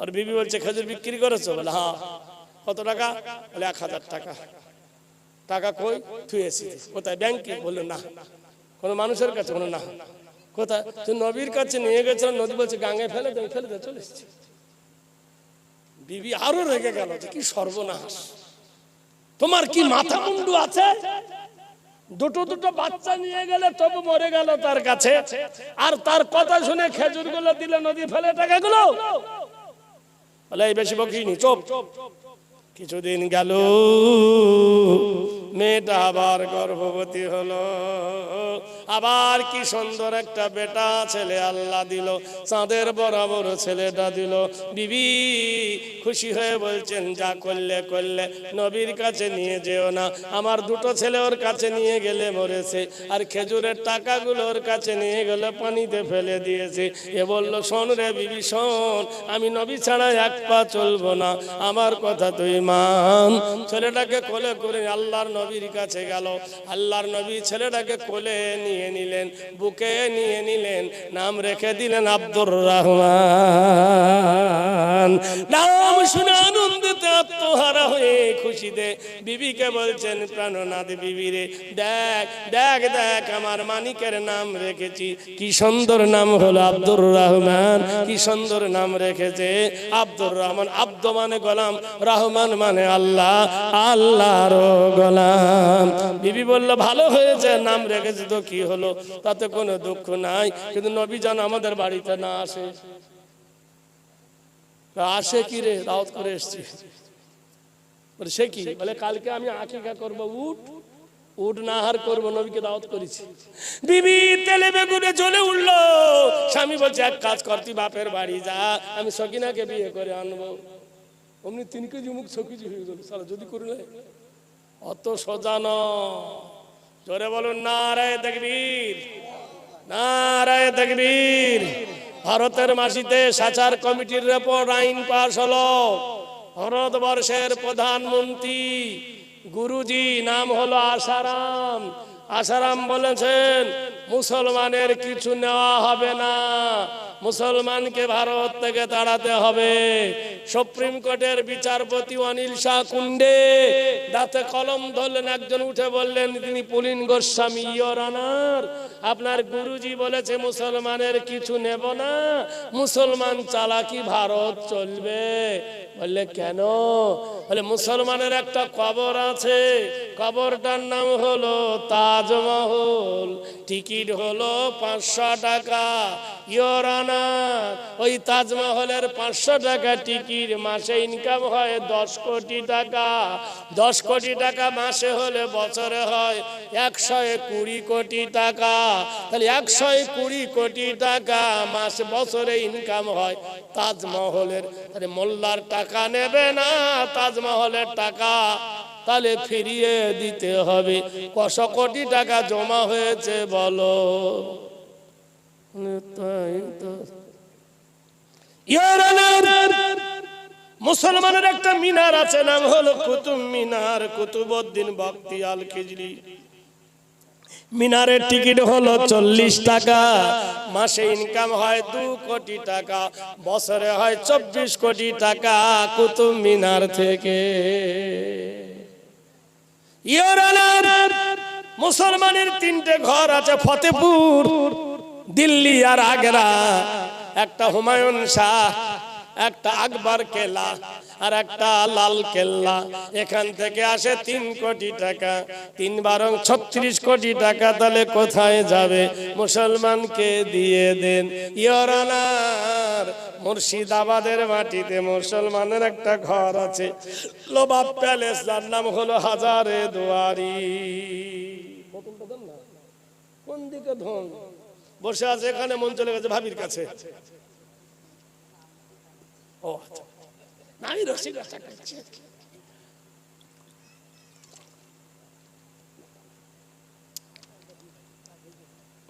আর বিবি বলছে, খেজুর বিক্রি করেছো? বলে, হ্যাঁ। কত টাকা? বলে, 1000 টাকা। টাকা কই? থুয়েছি। কোথায়? ব্যাংকে। বললো, না। কোন মানুষের কাছে? বললো, না। কোথায়? তুই নবীর কাছে নিয়ে গেছিল। নদী বলছে, গাঙ্গে ফেলে দে, ফেলে দে, চলে এসেছি। বিবি আরো রেগে গেল, কি সর্বনাশ, তোমার কি মাথা মুন্ডু আছে? দুটো দুটো বাচ্চা নিয়ে গেলে তবু মরে গেল তার কাছে, আর তার কথা শুনে খেজুর গুলো দিলে নদী ফেলে টাকাগুলো। বলে, এই বেশি বকিনি, চুপ। কিছুদিন গেল, মেয়েটা আবার গর্ভবতী হলো, আবার কি সুন্দর একটা বেটা ছেলে আল্লাহ দিল, চাঁদের বরাবর ছেলেটা দিল। বিবি খুশি হয়ে বলছেন, যা করলে করলে, নবীর কাছে নিয়ে যেও না, আমার দুটো ছেলে ওর কাছে নিয়ে গেলে মরেছে, আর খেজুরের টাকাগুলো ওর কাছে নিয়ে গেলে পানিতে ফেলে দিয়েছে। এ বলল, শোন রে বিবি, শোন, আমি নবী ছাড়া এক পা চলবো না, আমার কথা তুই মান। ছেলেটাকে কোলে করে আল্লাহর নবীর কাছে গেল। আল্লাহর নবী ছেলেটাকে কোলে নিয়ে নিলেন, বুকে নিয়ে নিলেন, নাম রেখে দিলেন আব্দুর রহমান। নাম শুনে আনন্দিতে আত্মহারা হয়ে খুশিতে বিবিকে বলছেন, প্রাণনাথ বিবি রে, দেখ দেখ দেখ, আমার মানিকের নাম রেখেছি, কি সুন্দর নাম হলো আব্দুর রহমান, কি সুন্দর নাম রেখেছে আব্দুর রহমান। আব্দ মানে গোলাম, রহমান মানে আল্লাহ, আল্লাহর গোলাম। বিবি বলল, ভালো হয়েছে, নাম রেখেছি তো কি হলো, তাতে কোনো দুঃখ নাই, কিন্তু নবী যেন আমাদের বাড়িতে না আসে। আসে কি রে, দাওয়াত করে এসছি। বলে, সে কি? বলে, কালকে আমি আকিকা করবো, উট নাহার করবো, নবীকে দাওয়াত করেছি। বিবি তেলে বেগুনে জ্বলে উঠলো। স্বামী বলছে, এক কাজ কর, তুই বাপের বাড়ি যা, আমি সকিনাকে বিয়ে করে আনবো। অমনি 3 কেজি মুখ 6 কেজি হয়ে গেল সারা যদি করলে অত সোজা ন। জোরে বলুন নারায়ে তাকবীর, নারায়ে তাকবীর। ভারতের মাটিতে সাচার কমিটির রিপোর্ট আইন পাশ হলো। ভারতবর্ষের প্রধানমন্ত্রী গুরুজি নাম হলো আসারাম। আসারাম বলেছেন মুসলমানের কিছু নেওয়া হবে না, মুসলমানকে ভারত থেকে তাড়াতে হবে। সুপ্রিম কোর্টের বিচারপতি অনিল শাহ কুন্ডে দাঁতে কলম ধরলেন, একজন উঠে বললেন, তিনি পুলিন গোস্বামী, ইয়োর অনার, আপনার গুরুজি বলেছে মুসলমানের কিছু নেব না, মুসলমান চালাকি ভারত চলবে। বললে কেন? বলে মুসলমানের একটা কবর আছে, কবরটার নাম হলো তাজমহল, টিকিট হলো 500 টাকা। ইয়োর অনার, ওই তাজমহলের 500 টাকা টিকিট, মাসে ইনকাম হয় 10 কোটি টাকা। 10 কোটি টাকা মাসে হলে বছরে হয় 120 কোটি টাকা। তাহলে 120 কোটি টাকা মাসে বছরে ইনকাম হয় তাজমহলের। তাহলে মোল্লার টাকা নেবে না, তাজমহলের টাকা তাহলে ফিরিয়ে দিতে হবে। কত কোটি টাকা জমা হয়েছে বলো? মুসলমানের একটা মিনার আছে, নাম হলো কুতুব মিনার, কুতুবউদ্দিন বখতিয়ার খিজরি। মিনারের টিকিট হলো 40 টাকা, মাসে ইনকাম হয় 2 কোটি টাকা, বছরে হয় 24 কোটি টাকা কুতুব মিনার থেকে। মুসলমানের 3টে ঘর আছে ফতেপুর, দিল্লি আর আগ্রা। একটা হুমায়ুন শাহ, একটা আকবর কেল্লা আর একটা লাল কেল্লা। এখান থেকে আসে 3 কোটি টাকা, 3 বারং 36 কোটি টাকা। তাহলে কোথায় যাবে? মুসলমানকে দিয়ে দেন। ইয়োর অনার, মুর্শিদাবাদের মাটিতে মুসলমানের একটা ঘর আছে, লোবাব প্যালেস, যার নাম হলো হাজারে দুয়ারি। কোন দিকে ধন বসে আছে? এখানে মন চলে গেছে ভাবির কাছে। ও আচ্ছা, আমি রসিকতা করছি।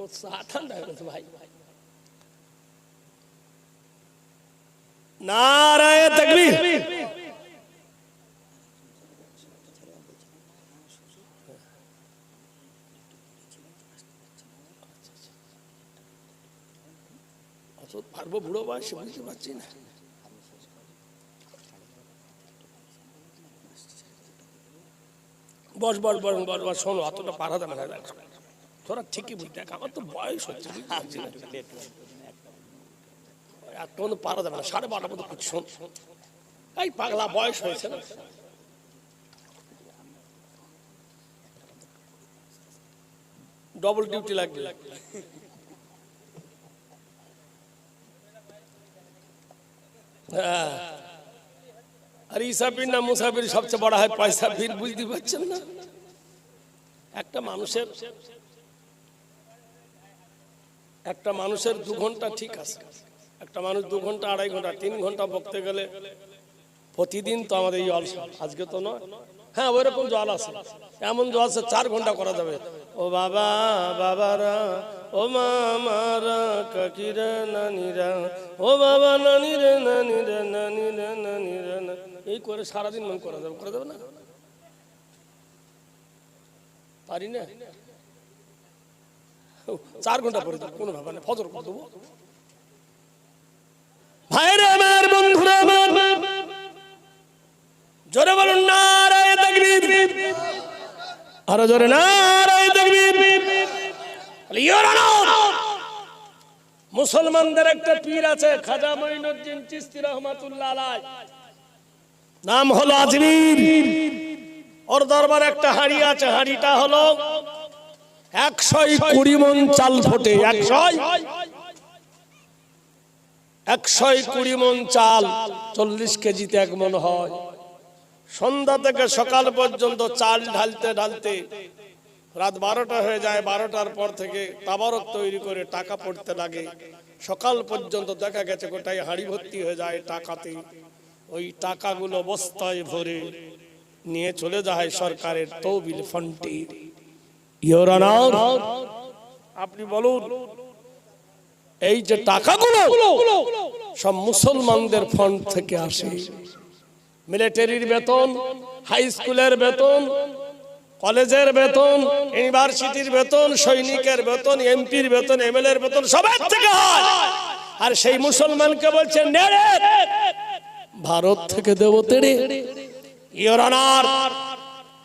ও ঠান্ডা হয়ে গেছে ভাই। নারায়ে তাকবীর। পারবো বুড়ো বয়সে, বুঝতে পারছি না। বস বস বস বস বস, শোনো, অতটা পারা যাবে না, তোরা ঠিকই বুঝতে, আমার তো বয়স হচ্ছে, এত পারা যাবে না, 12:30 মতো কিছু শোন। এই পাগলা, বয়স হয়েছে না। ডবল ডিউটি লাগবে। আর ইসাফির না মুসাফির সবচেয়ে বড় হয় পয়সা ফির, বুঝতে পারছেন না? একটা মানুষের 2 ঘন্টা ঠিক আছে, একটা মানুষ 2 ঘন্টা, 2.5 ঘন্টা, 3 ঘন্টা বকতে গেলে প্রতিদিন তো আমাদের এই জল, আজকে তো নয়, হ্যাঁ ওইরকম জল আছে, এমন জল আছে 4 ঘন্টা করা যাবে। ও বাবা বাবারা, ও মামারা, কাকিরা নানিরা, ও বাবা নানিরে নানিরে নানিরে নানিরে, এই করে সারাদিন মন করা যাবে না? পারি না। 4 ঘন্টা পরে কোনো ব্যাপার না, ফজর করে দেবো। ভাইরা আমার, বন্ধুরা আমার, জোরে বলুন নারায়ে তাকবীর, আরো জোরে নারায়ে তাকবীর। মুসলমানদের একটা পীর আছে, খাজা মঈনুদ্দিন চিশতি রহমাতুল্লাহ আলাইহি, নাম হলো আজমির। ওর দরবারে একটা হাঁড়ি আছে, হাঁড়িটা হলো 120 মণ চাল ফোটে। 120 মণ চাল 40 কেজিতে 1 মণ হয়। সন্ধ্যা থেকে সকাল পর্যন্ত চাল ঢালতে ঢালতে রাত 12টা হয়ে যায়। 12টার পর থেকে তাবারক তৈরি করে টাকা পড়তে লাগে। সকাল পর্যন্ত দেখা গেছে গোটাই হাঁড়ি ভর্তি হয়ে যায় টাকাতে। ওই টাকাগুলো বস্তায় ভরে নিয়ে চলে যায় সরকারের তহবিল ফান্ডে। ইওর অনার, আপনি বলুন এই যে টাকাগুলো সব মুসলমানদের ফান্ড থেকে আসে। মিলিটারির বেতন, হাই স্কুলের বেতন, কলেজের বেতন, ইউনিভার্সিটির বেতন, সৈনিকের বেতন, এমপির বেতন, এমএলএর বেতন সবার থেকে হয়। আর সেই মুসলমানকে বলছেন নেড়ে ভারত থেকে দেব তেড়ে। ইওর অনার,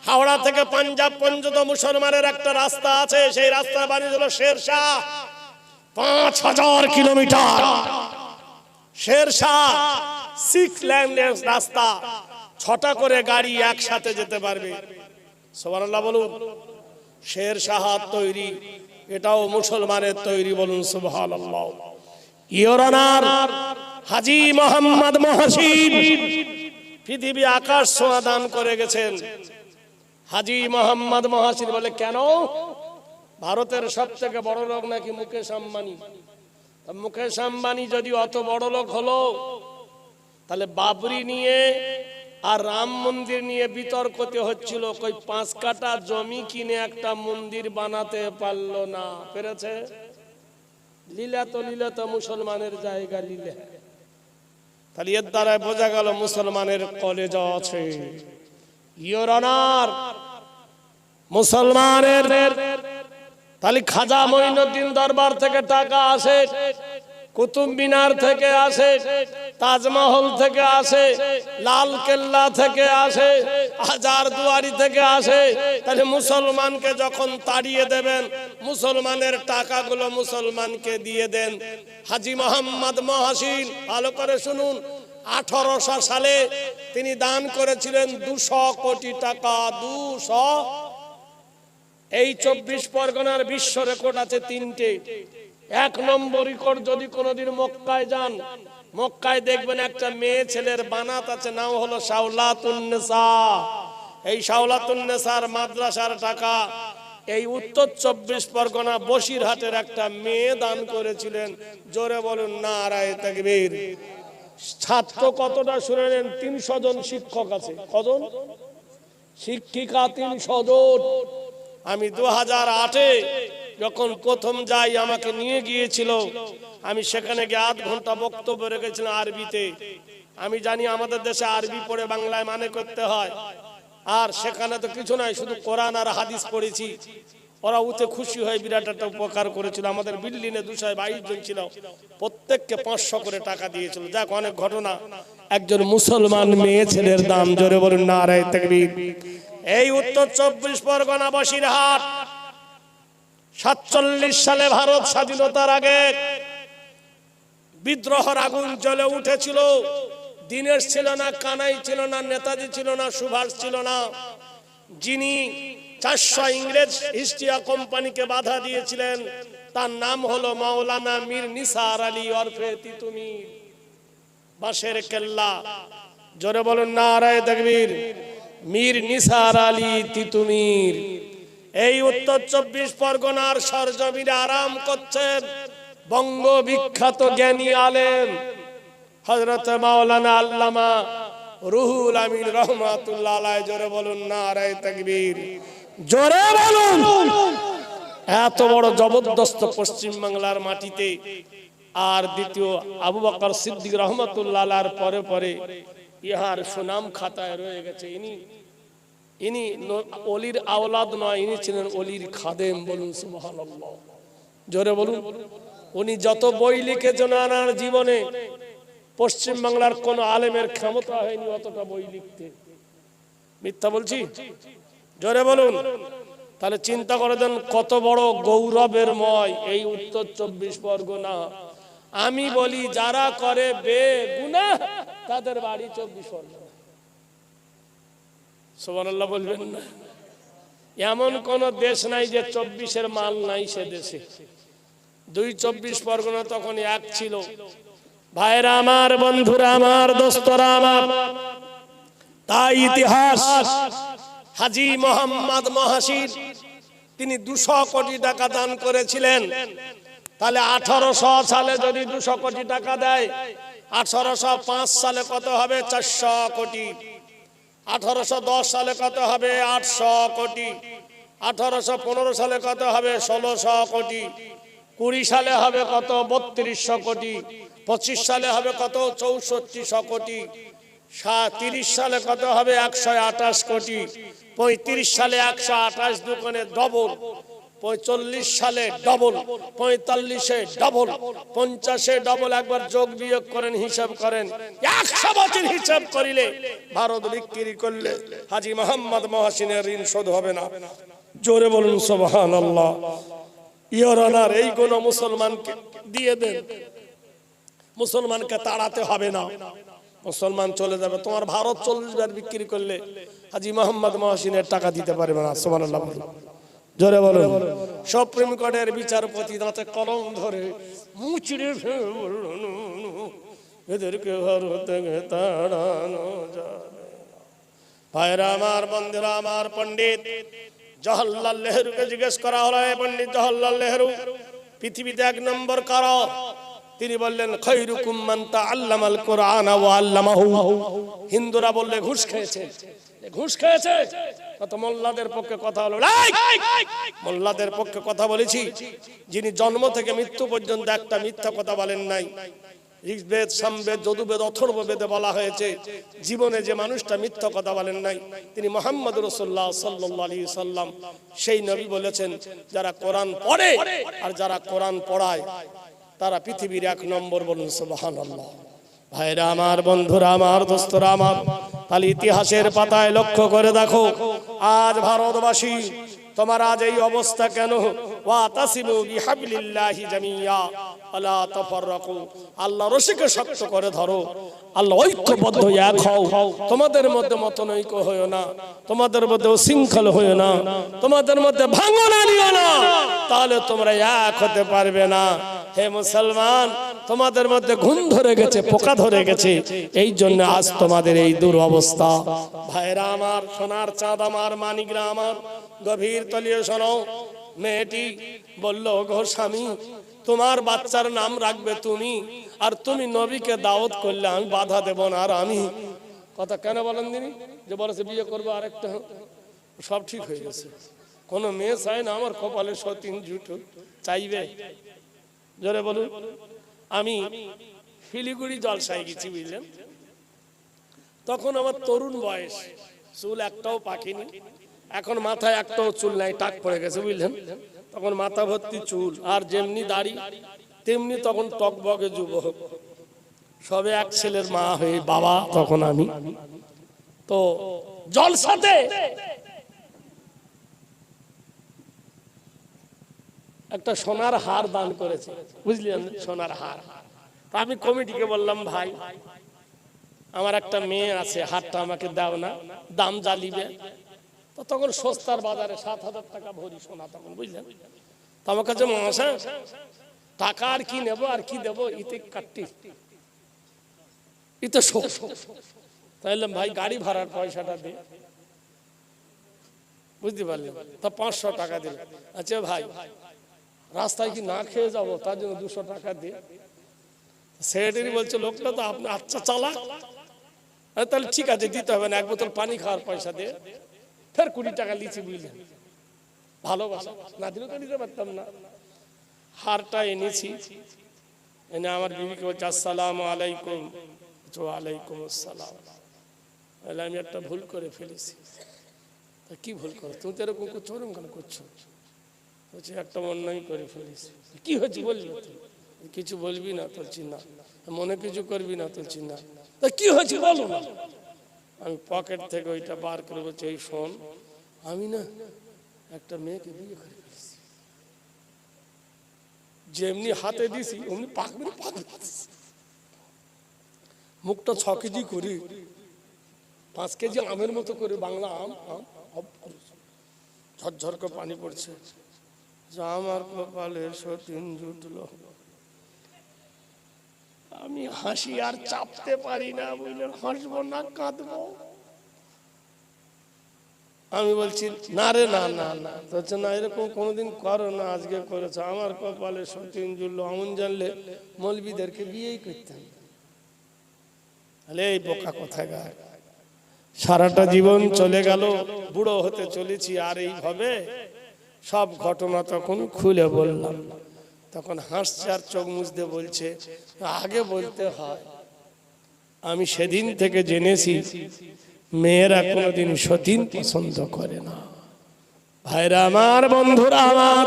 হাওড়া থেকে পাঞ্জাব পর্যন্ত মুসলমানের একটা রাস্তা আছে, সেই রাস্তা বানিয়েছিল শেরশাহ। 5000 কিলোমিটার শেরশাহ 6 লেনের রাস্তা, 6টা করে গাড়ি একসাথে যেতে পারবে। সুবহানাল্লাহ বলুন। শেরশাহ তৈরি, এটাও মুসলমানের তৈরি, বলুন সুবহানাল্লাহ। ইওর অনার, হাজী মোহাম্মদ মহসিন পৃথিবী আকাশ ছোঁয়া দান করে গেছেন। হাজী মোহাম্মদ মহসিন বলে কেন? ভারতের সব থেকে বড় লোক নাকি মুকেশ আম্বানি। মুকেশ আম্বানি যদি অত বড় লোক হলো, তাহলে বাবরি নিয়ে আর রাম মন্দির নিয়ে বিতর্কতে হচ্ছিল, কই 5 কাঠা জমি কিনে একটা মন্দির বানাতে পারলো না। পেরেছে? লীলা তো মুসলমানের জায়গা লীলা। তাহলে এর দ্বারা বোঝা গেল মুসলমানের কলেজ আছে। ইওর অনার, মুসলমানের তাহলে খাজা মঈনুদ্দিন দরবার থেকে টাকা আসে, কুতুব মিনার থেকে আসে, তাজমহল থেকে আসে, লাল কেল্লা থেকে আসে, হাজারদুয়ারি থেকে আসে। তাহলে মুসলমানকে যখন তাড়িয়ে দেবেন, মুসলমানের টাকাগুলো মুসলমানকে দিয়ে দেন। হাজী মোহাম্মদ মহসিন, ভালো করে শুনুন, 1800 সালে তিনি দান করেছিলেন 200 কোটি টাকা। 200। এই 24 পরগনার বিশ্ব রেকর্ড আছে 3টে। 1 নম্বর রেকর্ড, যদি কোনোদিন মক্কায় যান, মক্কায় দেখবেন একটা মেয়ে ছেলের বানাত আছে, নাম হলো শাওলাতুন নেসা। এই শাওলাতুন নেসার মাদ্রাসার টাকা এই উত্তর 24 পরগনা বসিরহাটের একটা মেয়ে দান করেছিলেন। জোরে বলুন নারায়ে তাকবীর। ছাত্র কতটা শুনেলেন? 300 জন শিক্ষক আছে। কজন? শিক্ষিকা 300 জন। আমি 2008-এ যখন প্রথম যাই, আমাকে নিয়ে গিয়েছিল, আমি সেখানে গিয়ে 8 ঘন্টা বক্তব্য রেখেছিলাম আরবিতে। আমি জানি আমাদের দেশে আরবি পড়ে বাংলায় মানে করতে হয়, আর সেখানে তো কিছু নাই, শুধু কোরআন আর হাদিস পড়েছি। ওরা উঠে খুশি হয়ে বিরাট একটা উপকার করেছিল। আমাদের বিল্ডিংয়ে 222 জন ছিল, প্রত্যেককে 500 করে টাকা দিয়েছিল। যাক, অনেক ঘটনা। একজন মুসলমান মেয়ে ছেলের দাম, জোরে বলুন নারায়ে তাকবীর। এই উত্তর 24 পরগনা বসিরহাট 47 সালে ভারত স্বাধীনতার আগে বিদ্রোহের আগুন জ্বলে উঠেছিল। দীনেশ ছিল না, কানাই ছিল না, নেতাজি ছিল না, সুভাষ ছিল না। যিনি 400 ইংরেজ ইস্ট ইন্ডিয়া কোম্পানিকে বাধা দিয়েছিলেন, তার নাম হলো মাওলানা মীর নিসার আলী ওরফে তিতুমির। বাঁশের কেল্লা, জোরে বলুন নারায়ে তাকবীর। মীর নিসার আলী তিতুমির এই উত্তর 24 পরগনার সরজমিনে আরাম করছেন বঙ্গ বিখ্যাত জ্ঞানী আলেম হযরত মাওলানা আল্লামা রুহুল আমিন রহমাতুল্লাহ আলাইহি। জোরে বলুন নারায়ে তাকবীর, জোরে বলুন। এত বড় জবরদস্ত পশ্চিম বাংলার মাটিতে। আর দ্বিতীয় আবু বকর সিদ্দিক রহমাতুল্লাহ আলাইহির পরে পরে ইহার সুনাম খাতায় রয়ে গেছে। ইনি ওলির আওলাদ নয়, ইনি ছিলেন ওলির খাদেম। বলুন সুবহানাল্লাহ, জোরে বলুন। উনি যত বই লিখেছেন ওনার জীবনে, পশ্চিম বাংলার কোন আলেমের ক্ষমতা হয়নি অতটা বই লিখতে। মিথ্যা বলছি? জোরে বলুন। তাহলে চিন্তা করে দেন কত বড় গৌরবের ময় এই উত্তর 24 পরগনা। আমি বলি, যারা করে বেগুনাহ তাদের বাড়ি 24 পরগনা। সুবহানাল্লাহ বলবেন না? এমন কোন দেশ নাই যে 24-এর মাল নাই সে দেশে। 24 পরগনা তখন এক ছিল। ভাইরা আমার, বন্ধুরা আমার, দোস্তরা আমার, তাই ইতিহাস হাজী মোহাম্মদ মহসিন তিনি 200 কোটি টাকা দান করেছিলেন। তাহলে 1800 সালে যদি 200 কোটি টাকা দেয়, 1805 সালে কত হবে? 400 কোটি। 1810 সালে কত হবে? 800 কোটি। 1815 সালে কত হবে? 1600 কোটি। 20 সালে হবে কত? 3200 কোটি। 25 সালে হবে কত? 6400 কোটি। 30 সালে কত হবে? 128 কোটি। 35 সালে 128 দুগুণে ডবল। 45 সালে ডবল। 45-এ ডবল। 50-এ ডবল। একবার যোগ বিয়োগ করেন, হিসাব করেন। 100 বছর হিসাব করিলে ভারত বিক্রি করলে হাজী মোহাম্মদ মহসিনের ঋণ শোধ হবে না। জোরে বলুন সুবহানাল্লাহ। ইওর অনার, এই গুণ মুসলমানকে দিয়ে দেন, মুসলমানকে তাড়াতে হবে না, মুসলমান চলে যাবে। তোমার ভারত 40 বার বিক্রি করলে হাজী মোহাম্মদ মহসিনের টাকা দিতে পারবে না। সুবহানাল্লাহ। জোরে বলুন। সুপ্রিম কোর্টের বিচারপতি দাঁতে কলম ধরে মুচড়ে এদেরকে ভারত থেকে তাড়ানো যাবে। ভাইরা আমার, বন্ধুরা আমার, পণ্ডিত জওহরলাল নেহরুকে জিজ্ঞেস করা হলো, পণ্ডিত জওহরলাল নেহরু, পৃথিবীতে 1 নম্বর কারা? তিনি বললেন, খায়রুকুম মান তাআল্লামাল কুরআন ওয়া আল্লামাহু। হিন্দুরা বললে ঘুষ খেয়েছে, ঘুষ খেয়েছে। কত মোল্লাদের পক্ষে কথা হলো। মোল্লাদের পক্ষে কথা বলেছি, যিনি জন্ম থেকে মৃত্যু পর্যন্ত একটা মিথ্যা কথা বলেন নাই। ঋগ্বেদ, সামবেদ, যজুর্বেদ, অথর্ববেদে বলা হয়েছে জীবনে যে মানুষটা মিথ্যা কথা বলেন নাই তিনি মুহাম্মদ রাসূলুল্লাহ সাল্লাল্লাহু আলাইহি সাল্লাম। সেই নবী বলেছেন, যারা কোরআন পড়ে আর যারা কোরআন পড়ায় তারা পৃথিবীর 1 নম্বর। বলুন সুবহানাল্লাহ। ভাইরা আমার, বন্ধুরা আমার, দোস্তরা আমার, তাহলে ইতিহাসের পাতায় লক্ষ্য করে দেখো, আজ ভারতবাসী তোমার আজ এই অবস্থা কেন? ওয়াতাসিমু বিহাবলিল্লাহি জামিয়া ওয়ালা তাফাররাকু। আল্লাহর রশিকে শক্ত করে ধরো, আল্লাহ ঐক্যবদ্ধ এক হও। তোমাদের মধ্যে মতনৈক্য হয়ো না, তোমাদের মধ্যে উশৃঙ্খল হয়ো না, তোমাদের মধ্যে ভাঙন আনিও না, তাহলে তোমরা এক হতে পারবে না। হে মুসলমান, তোমাদের মধ্যে ঘুম ধরে গেছে, পোকা ধরে গেছে, এই জন্য আজ তোমাদের এই দুরবস্থা। ভাইরা আমার, সোনার চাঁদ আমার, মানিকরা আমার, গভীর তলিয়ে শোনো। মেয়েটি বলল, গো স্বামী, তোমার বাচ্চার নাম রাখবে তুমি, আর তুমি নবীকে দাওয়াত করলে আমি বাধা দেব না। আর আমি কথা কেন বলেন দিনি, যে বলেছে বিয়ে করবো আরেকটা, সব ঠিক হয়ে গেছে। কোন মেয়ে চায় না আমার কপালে সতীন জুটো, চাইবে? জোরে বলুন। আমি শিলিগুড়ি জলসায় গেছি, বুঝলেন? তখন আমার তরুণ বয়স, চুল একটাও পাকেনি, এখন মাথায় একটাও চুল নাই, টাক পড়ে গেছে, বুঝলেন? তখন মাথা ভর্তি চুল, আর যেমনি দাড়ি তেমনি তখন টকবগে যুবক, সবে 1 ছেলের মা হয়ে বাবা তখন আমি। তো জলসাতে একটা সোনার হার দান করেছে, বুঝলেন? সোনার হার। তা আমি কমিটিকে বললাম, ভাই আমার একটা মেয়ে আছে, হারটা আমাকে দাও না, দাম জ্বালিবে। তো তখন সস্তার বাজারে 7,000 টাকা ভরি সোনা তখন, বুঝলেন? তো আমার কাছে মশা টাকা আর কি নেবো আর কি দেবো, ইতে কাটতি, ইতে তাইলে ভাই গাড়ি ভাড়ার পয়সাটা দে, বুঝতে পারলেন? তা 500 টাকা দিল। আচ্ছা ভাই, রাস্তায় কি না খেয়ে যাবো, তার জন্য 200 টাকা দিয়ে। সেক্রেটারি বলছে, লোকটা তো আপনি আচ্ছা চালা, তাহলে ঠিক আছে, দিতে হবে না, 1 বোতল পানি খাওয়ার পয়সা দিয়ে। ফের 20 টাকা লিচি, বুঝলেন? ভালোবাসা, না দিলেও তো দিতে পারতাম না। হারটা এনেছি, এনে আমার বিবিকে বলছে, আসসালামু আলাইকুম। ওয়ালাইকুম আসসালাম। আমি একটা ভুল করে ফেলেছি। তা কি ভুল করো? তুমি তো এরকম করছো, ওরকম কেন করছো? বলছি, একটা অন্যায় করে ফেলেছি। কি হয়েছে বলবি? কিছু বলবি না? বলছি না। মনে কিছু করবি না? বলছি না। তা কি হয়েছে বলো না। আমি পকেট থেকে ওইটা বার করে বলছি, এই শোন, আমি না একটা মেয়েকে বিয়ে করে ফেলেছি। যেমনি হাতে দিছি অমনি পাকবে, মুখটা 6 কেজি করে, 5 কেজি আমের মতো করে, বাংলা আম, ঝরঝর করে পানি পড়ছে। আমার কপালে সতীন জুটলো। আমি হাসি আর চাপতে পারি না, বুঝলেন? হাসবো না কাঁদবো। আমি বলছি, না রে, না না না, বলছে না, এরকম কোনোদিন করো না, আজকে করেছো। আমার কপালে সতীন জুটলো, এমন জানলে মৌলবীদেরকে বিয়েই করতাম। আরে এই বোকা কোথাকার, সারাটা জীবন চলে গেল, বুড়ো হতে চলেছি আর এইভাবে। সব ঘটনা তখন খুলে বললাম। তখন হাসছে আর চোখ মুছতে বলছে, আগে বলতে হয়। আমি সেদিন থেকে জেনেছি মেয়েরা কোনোদিন সতীন পছন্দ করে না। ভাইরা আমার, বন্ধুরা আমার,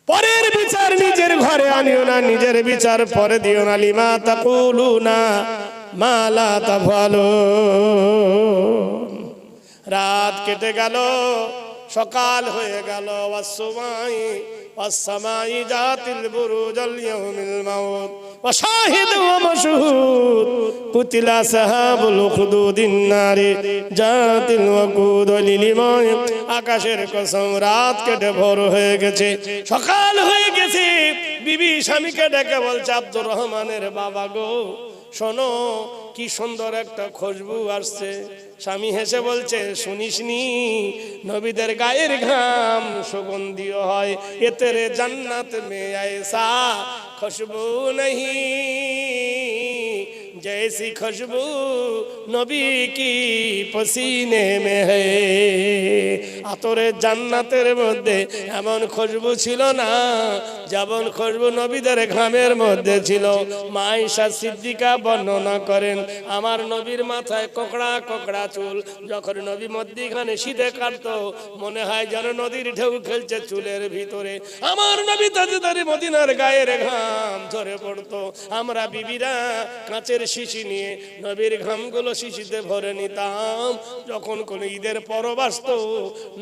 পরের বিচার নিজের ঘরে আনিও না, নিজের বিচার পরে দিও না। লিমা তাকুলুনা মা লা তাফআলুন। রাত কেটে গেল, সকাল হয়ে গেল। ওয়াসমাই ওয়াসসামাই জাতিল বুরুজাল ইয়াউমিল মাউত ওয়া শাহিদু ওয়া মাশহুদ কুতিলা সাহাবুল খুদুদিন নারি জাতিল ওয়াকুদ লিলিমায়। আকাশের কসম, রাত কেটে ভোর হয়ে গেছে, সকাল হয়ে গেছে। বিবি স্বামীকে ডেকে বলছে, আব্দুর রহমানের বাবা গো, শোনো কি সুন্দর একটা খুশবু আসছে। স্বামী হেসে বলছে, শুনিসনি, নবীদের গায়ের ঘাম সুগন্ধীয় হয়, এতে রে জান্নাত মে ऐसा খুশবু नहीं जैसी खुशबू नबी की पसीने में है। আতরে জান্নাতের মধ্যে এমন খুশবু ছিল না যেমন খুশবু নবীদের ঘামের মধ্যে ছিল। মা আয়েশা সিদ্দিকা বর্ণনা করেন, আমার নবীর মাথায় কোকড়া কোকড়া চুল, যখন নবী মধ্যিখানে শীতে কাটতো মনে হয় যেন নদীর ঢেউ খেলছে চুলের ভিতরে। আমার নবী তাজদার মদিনার গায়ের ঘাম ঝরে পড়তো। আমরা বিবিরা কাঁচের শিশি নিয়ে নবীর ঘামগুলো শিশিতে ভরে নিতাম। যখন কোন ঈদের পরব আসতো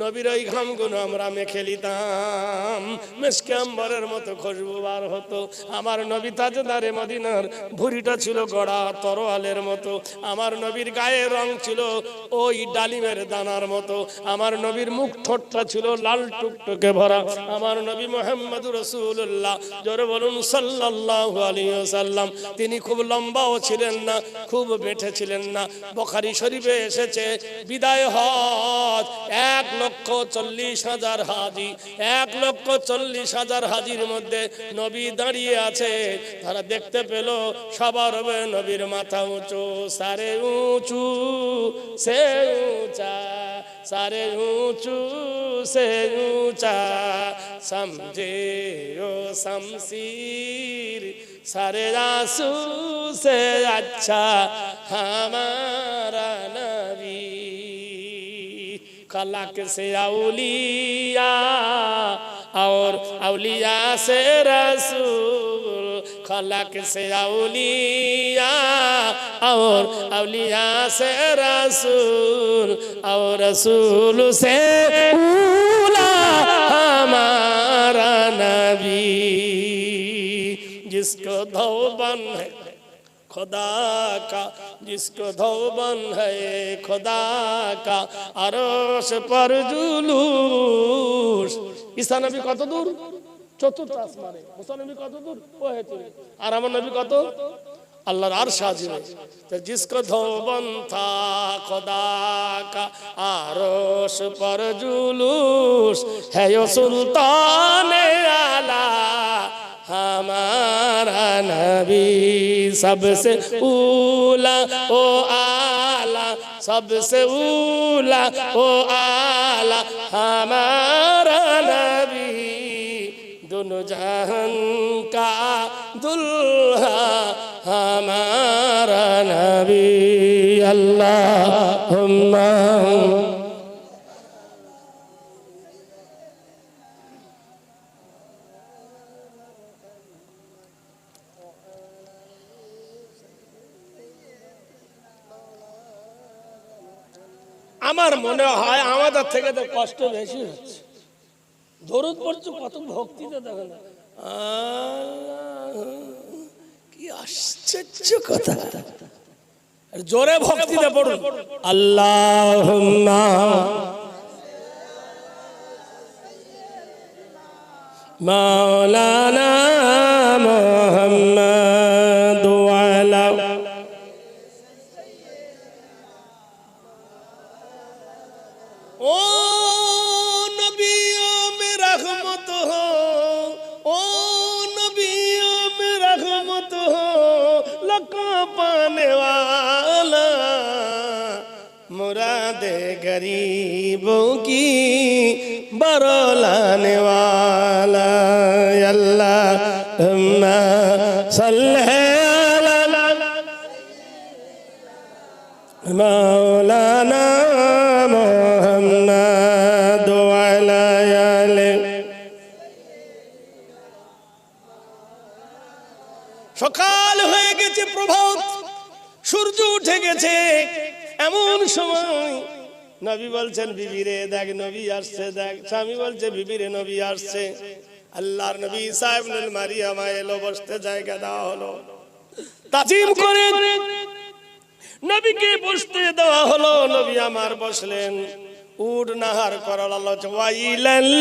নবীর ওই ঘামগুলো আমরা মেখে নিতাম, মেশকে আম্বরের মতো খুশবু বার হতো। আমার নবী তাজদারে মদিনার ভুঁড়িটা ছিল গড়া তরোয়ালের মতো। আমার নবীর গায়ের রং ছিল ওই ডালিমের দানার মতো। আমার নবীর মুখ ঠোঁটটা ছিল লাল টুকটুকে ভরা। আমার নবী মুহাম্মদুর রাসূলুল্লাহ, জোরে বলুন সাল্লাল্লাহু আলাইহি ওয়াসাল্লাম। তিনি খুব লম্বাও ছিলেন না, খুব বেঁটে ছিলেন না। বুখারী শরীফে এসেছে, বিদায় হজ 1,40,000 হাজি, 1,40,000 হাজির মধ্যে নবী দাঁড়িয়ে আছে। তারা দেখতে পেল সবার নবীর মাথা উঁচু, সারে উঁচু সে উঁচা, সারে উঁচু সে উঁচা, সমঝে ও শমশির सारे आंसू से अच्छा हमारा नबी। खलक से औलिया और औलिया से रसूल, खलक से औलिया और औलिया से रसूल, और रसूल से औला हमारा नबी। जिसको धौबन है खुदा का, जिसको धौबन है खुदा का, अरश पर जुलूस। ঈসা নবী কত দূর? চতুর্থ আসমানে। মুসা নবী কত দূর? ও হেতু। আর আমার নবী কত? আল্লাহর আরশ আজিমে। তো जिसको धौबन था खुदा का, अरश पर जुलूस है यो सुल्तान आला हमारा नबी। सबसे ऊला ओ आला, सबसे ऊला ओ आला हमारा नबी। दोनों जहान का दुल्हा हमारा नबी। अल्लाहुम्मा আমার মনে হয় আমাদের থেকে তো কষ্ট বেশি হচ্ছে। দরুদ পড়ছো কত ভক্তিতে দেখেন, কি আশ্চর্য কথা। জোরে ভক্তিতে পড়ুন, আল্লাহুম্মা মাওলানা মুহাম্মাদ ওয়া আলা ओ नबियों में रहमत हो, ओ नबियों में रहमत हो, लका पाने पे गरीबों की बरौलाने वाला अल्लाहुम्मा सल्ली अला मौलाना मुहम्मद व अला आलिहि। সকাল হয়ে গেছে, প্রভাত, সূর্য উঠে গেছে। এমন সময় নবী বলছেন বিবিরে দেখ নবী আসছে, দেখ। স্বামী বলছে বিবিরে নবী আসছে। আল্লাহর নবী ঈসা ইবনুল মারিয়াম এলো, বসতে জায়গা দেওয়া হলো, তাজিম করে নবীকে বসতে দেওয়া হলো। নবী আমার বসলেন। উট নাহার করার আলোচনা, ওয়াইলাল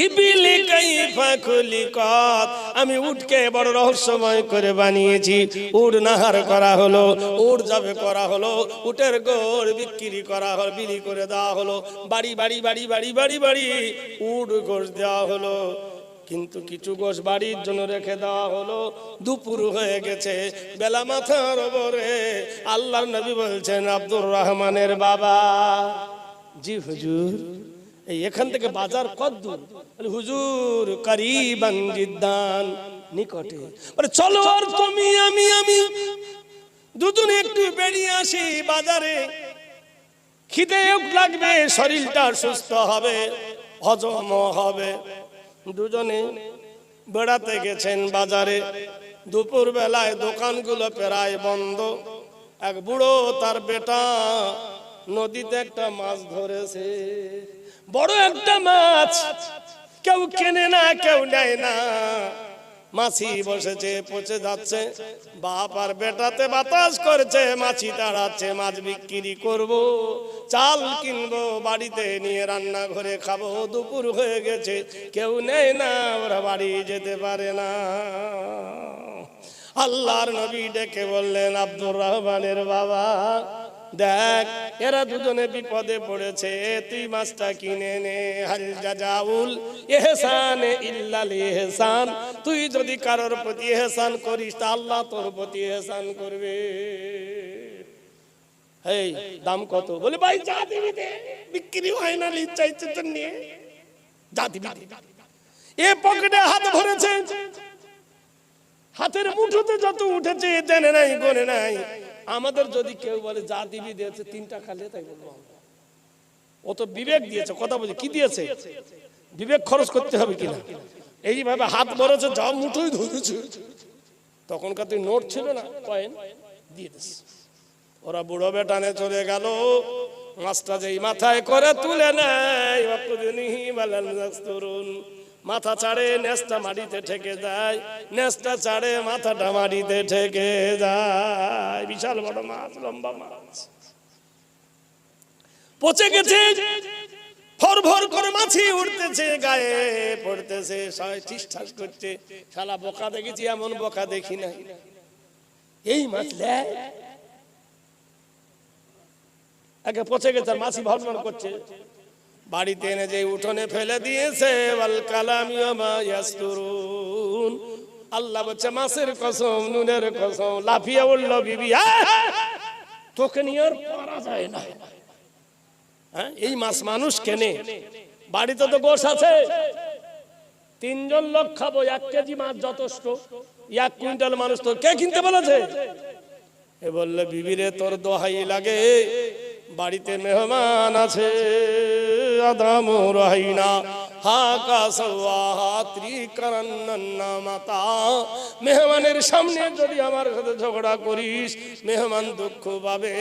ইবিলি কাইফা খুলিকাত, আমি উটকে বড় রহস্যময় করে বানিয়েছি। উট নাহার করা হলো, উট যাবে করা হলো, উটের গোড় বিক্রি করা হলো, বিলি করে দেওয়া হলো। বাড়ি বাড়ি বাড়ি বাড়ি বাড়ি বাড়ি উট গোশ দেওয়া হলো। কিন্তু কিছু গোশ বাড়ির জন্য রেখে দেওয়া হলো। দুপুর হয়ে গেছে, বেলা মাথার উপরে। আল্লাহর নবী বলছেন আব্দুর রহমানের বাবা, জি হুজুর, এই এখান থেকে বাজার কত দূর? হুজুর করিবান জিদ্দান, নিকটে। বলে চলো আর তুমি আমি দুজনে একটু বেরিয়ে আসি বাজারে, খিদে লাগবে, শরীরটা সুস্থ হবে, হজম হবে। দুজনে বেড়াতে গেছেন বাজারে। দুপুর বেলায় দোকানগুলো প্রায় বন্ধ। এক বুড়ো তার বেটা নদীতে একটা মাছ ধরেছে, বড় একটা মাছ। কেউ কেনে না, কেউ নেয় না। মাছি বসেছে, পচে যাচ্ছে। বাপ আর বেটাতে বাতাস করছে, মাছি তাড়াচ্ছে। মাছ বিক্রি করব, চাল কিনবো, বাড়িতে নিয়ে রান্না ঘরে খাবো। দুপুর হয়ে গেছে, কেউ নেয় না, ওরা বাড়ি যেতে পারে না। আল্লাহর নবী ডেকে বললেন আব্দুর রহমানের বাবা, দেখ এরা দুজনে বিপদে পড়েছে, তুই মাছটা কিনে নে। হাল জাজাউল ইহসান ইল্লাল ইহসান, তুই যদি কারোর প্রতি ইহসান করিস তা আল্লাহ তোর প্রতি ইহসান করবে। এই দাম কত? বলে ভাই যা দিবি দে, বিক্রি হয় না, ইচ্ছা ইচ্ছা নিয়ে যা দিবি দে। এ পকেটে হাত ভরেছে, হাতের মুঠোতে যত উঠেছে দেনে নাই, গনে নাই। আমাদের যদি কেউ বলে যা দিবি দিয়েছে, 3 টাকা লে, তাই বলবো ও তো বিবেক দিয়েছে। কথা বলছে কি দিয়েছে? বিবেক খরচ করতে হবে কিনা। এইভাবে হাত ভরেছে, যা মুঠোই ধরেছে। তখনকার তুই নোট ছিল না, কয়েন দিয়ে দিস। ওরা বুড়ো বেটানে চলে গেল। মাছটা যেই মাথায় করে তুলে নেয়, মাথা ছাড়ে, নেসটা মাটিতে ঠেকে যায়, নেসটা ছাড়ে, মাথাটা মাটিতে ঠেকে যায়। বিশাল বড় মাছ, লম্বা মাছ, পচে গেছে। ভর ভর করে মাছি উঠতেছে, গায়ে পড়তেছে, ঠিস ঠাস করছে। শালা বোকা দেখেছি, এমন বোকা দেখি না। এই মাছ আগে পচে গেছে, মাছি ভর ভর করছে। বাড়িতে এনে যে উঠোনে ফেলে দিয়েছে। ওয়াল কালামি ওয়া মা ইয়াসতুরুন, আল্লাহ বলছে মাছের কসম, নুনের কসম। লাফিয়ে উঠল বিবি, তোকে নিয়ে আর পারা যায় না। এই মাছ মানুষ কেনে? বাড়িতে তো গোশ আছে, 3 জন লোক খাবো, 1 কেজি মাছ যথেষ্ট। 1 কুইন্টাল মানুষ তো কে কিনতে বলেছে? এ বললে বিবিরে তোর দোহাই লাগে, বাড়িতে মেহমান আছে। আদামু রাহিনা হাকা সওয়াহাত্রি কারান্না মাতা, মেহমানের সামনে যদি আমার সাথে ঝগড়া করিস, মেহমান দুঃখ পাবে।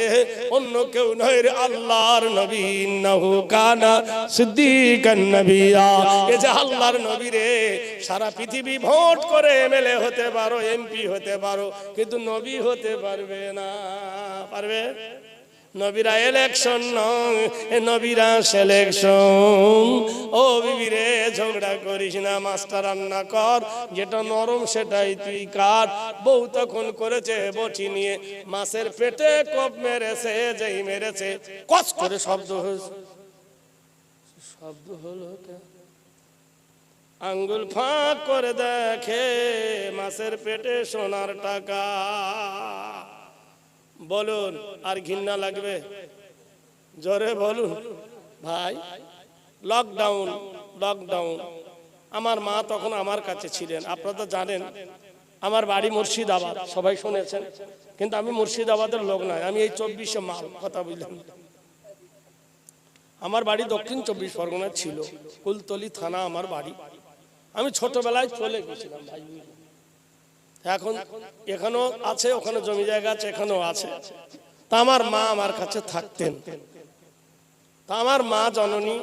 অন্য কেউ নয় রে, আল্লাহর নবী, ইন্নাহু কানা সিদ্দিকান নবিয়্যা। এ যে আল্লাহর নবী রে, সারা পৃথিবী ভোট করে এমএলএ হতে পারো, এমপি হতে পারো, কিন্তু নবী হতে পারবে না। পারবে? নবীরা ইলেকশন নয়, নবীরা সিলেকশন। ও বিবিরে ঝগড়া করিস না, মাছটা রান্না কর, যেটা নরম সেটাই তুই কাট। বউ তখন করেছে বটি নিয়ে মাছের পেটে কোপ মেরেছে। যেই মেরেছে কস করে শব্দ হয়েছে। শব্দ হলো আঙ্গুল ফাঁক করে দেখে মাছের পেটে সোনার টাকা। বলুন আর ঘৃণা লাগবে? জোরে বলুন ভাই। লকডাউন লকডাউন, আমার মা তখন আমার কাছে ছিলেন। আপনারা তো জানেন আমার বাড়ি মুর্শিদাবাদ, সবাই শুনেছেন, কিন্তু আমি মুর্শিদাবাদের লোক নয়, আমি এই 24 মাল কথা বুঝলাম। আমার বাড়ি দক্ষিণ 24 পরগনা ছিল, কুলতলি থানা আমার বাড়ি। আমি ছোটবেলায় চলে গেছিলাম ভাই, এখন এখানেও আছে, ওখানে জমি জায়গা আছে, এখানেও আছে। তা আমার মা আমার কাছে থাকতেন। তা আমার মা জননী,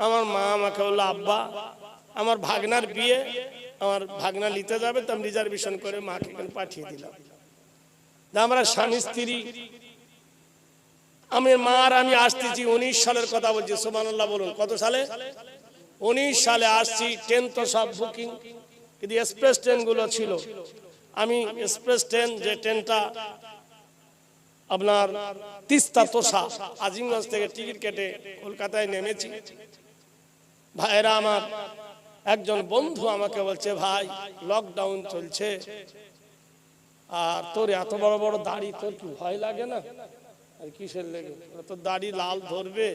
আমার মা আমাকে বললো, আব্বা আমার ভাগনার বিয়ে, আমার ভাগনা নিতে যাবে, তো আমি রিজার্ভেশন করে মাকে এখানে পাঠিয়ে দিলাম। আমরা স্বামী স্ত্রী, আমি মা আর আমি আসতেছি, 19 সালের কথা বলছি, সুবহানাল্লাহ বলুন। কত সালে? 19 সালে আসছি। ট্রেন তো সব বুকিং, কিন্তু এক্সপ্রেস ট্রেনগুলো ছিল। আমি এক্সপ্রেস ট্রেন, যে ট্রেনটা আপনার তিস্তা তোষা আজিমগঞ্জ থেকে টিকিট কেটে কলকাতায় নেমেছি। ভাইরা আমার, একজন বন্ধু আমাকে বলছে, ভাই লকডাউন চলছে, আর তোর এত বড় বড় দাড়ি, তোর কি ভয় লাগে না? আর কিসের লেগে? তোর দাড়ি লাল ধরবে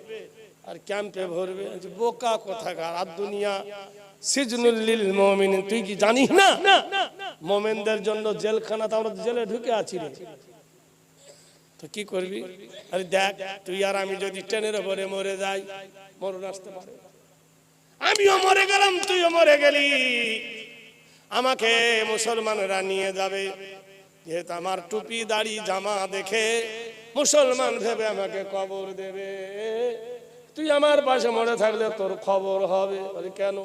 আর ক্যাম্পে ভরবে। বোকা কোথাকার, আর দুনিয়া সিজনুল লিল মুমিন, তুই কি জানিস না মুমিনদের জন্য জেলখানা? তো আমরা জেলে ঢুকে আছি রে, তো কি করবি? আরে দেখ, তুই আর আমি যদি ট্রেনের উপরে মরে যাই, মরণ আসতে পারে। আমিও মরে গেলাম, তুইও মরে গেলি, আমাকে মুসলমানরা নিয়ে যাবে, যেহেতু আমার টুপি দাড়ি জামা দেখে মুসলমান ভেবে আমাকে কবর দেবে। তুই আমার পাশে মরে থাকলে তোর খবর হবে। কেন?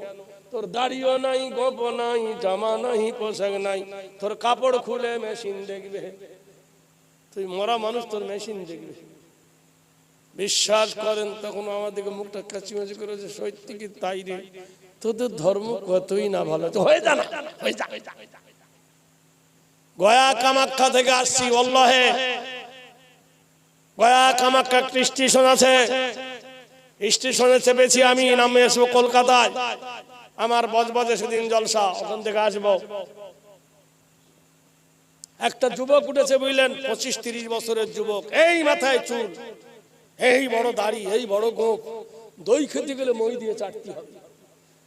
তোর দাড়িও নাই, গোপ নাই, জামা নাই, পোশাক নাই, তোর কাপড় খুলে মেশিন দেখবে। তুই মরা মানুষ, তোর মেশিন দেখবে। বিশ্বাস করেন, তখন আমাদেরকে মুখটা কাচিমাচি করেছে, সত্যি কি তাই রে, তোদের ধর্ম কতই না ভালো, তো হয়ে যা না, হয়ে যা। গয়া কামাখ্যা থেকে আসছি, ওয়াল্লাহে গয়া কামাখ্যা স্টেশন আছে, স্টেশনে চেপেছি আমি, নামে আসবো কলকাতায়, আমার বজবজে সেদিন জলসা, ওখান থেকে আসবো। একটা যুবক উঠেছে, বুঝলেন, 25-30 বছরের যুবক, এই মাথায় চুল, এই বড় দাড়ি, এই বড় গোঁফ, দই খেতে গেলে মই দিয়ে চাটতে হবে,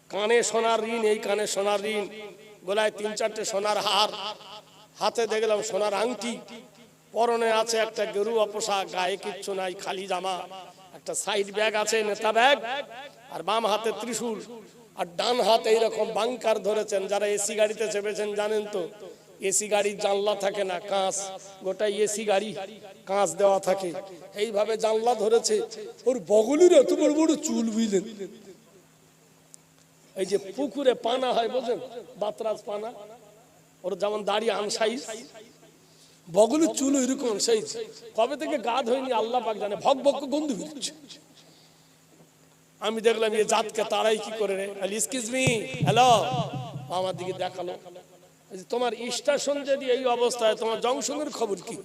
কানে সোনার রিং, এই কানে সোনার রিং, গলায় 3-4টে সোনার হার, হাতে দেখলাম সোনার আংটি, পরনে আছে একটা গেরুয়া পোশাক, গায়ে কিচ্ছু নাই, খালি জামা, একটা সাইড ব্যাগ আছে, নেতা ব্যাগ, আর বাম হাতে ত্রিশূল, আর ডান হাতে এইরকম বাংকার ধরেছেন। যারা এসি গাড়িতে চেপেছেন জানেন তো, এসি গাড়ির জানলা থাকে না, কাঁচ, গোটা এসি গাড়ি কাঁচ দেওয়া থাকে, এইভাবে জানলা ধরেছে। ওর বগলের এত বড় বড় চুল, বুঝলেন, এই যে পুকুরে পানা হয়, বোঝেন, বাতরাজ পানা, ওর যেমন দাড়ি আনসাইজ, বগলের চুল এরকম সাইজ। কবে থেকে গা ধোয়নি আল্লাহ পাক জানে, ভক ভক গন্ধ বেরোচ্ছে। আমি দেখলাম এই জাতকে তাড়াই কি করে রে, এক্সকিউজ মি, হ্যালো, আমার দিকে দেখালো, তোমার স্টেশন যদি এই অবস্থায়, তোমার জংশনের খবর কি?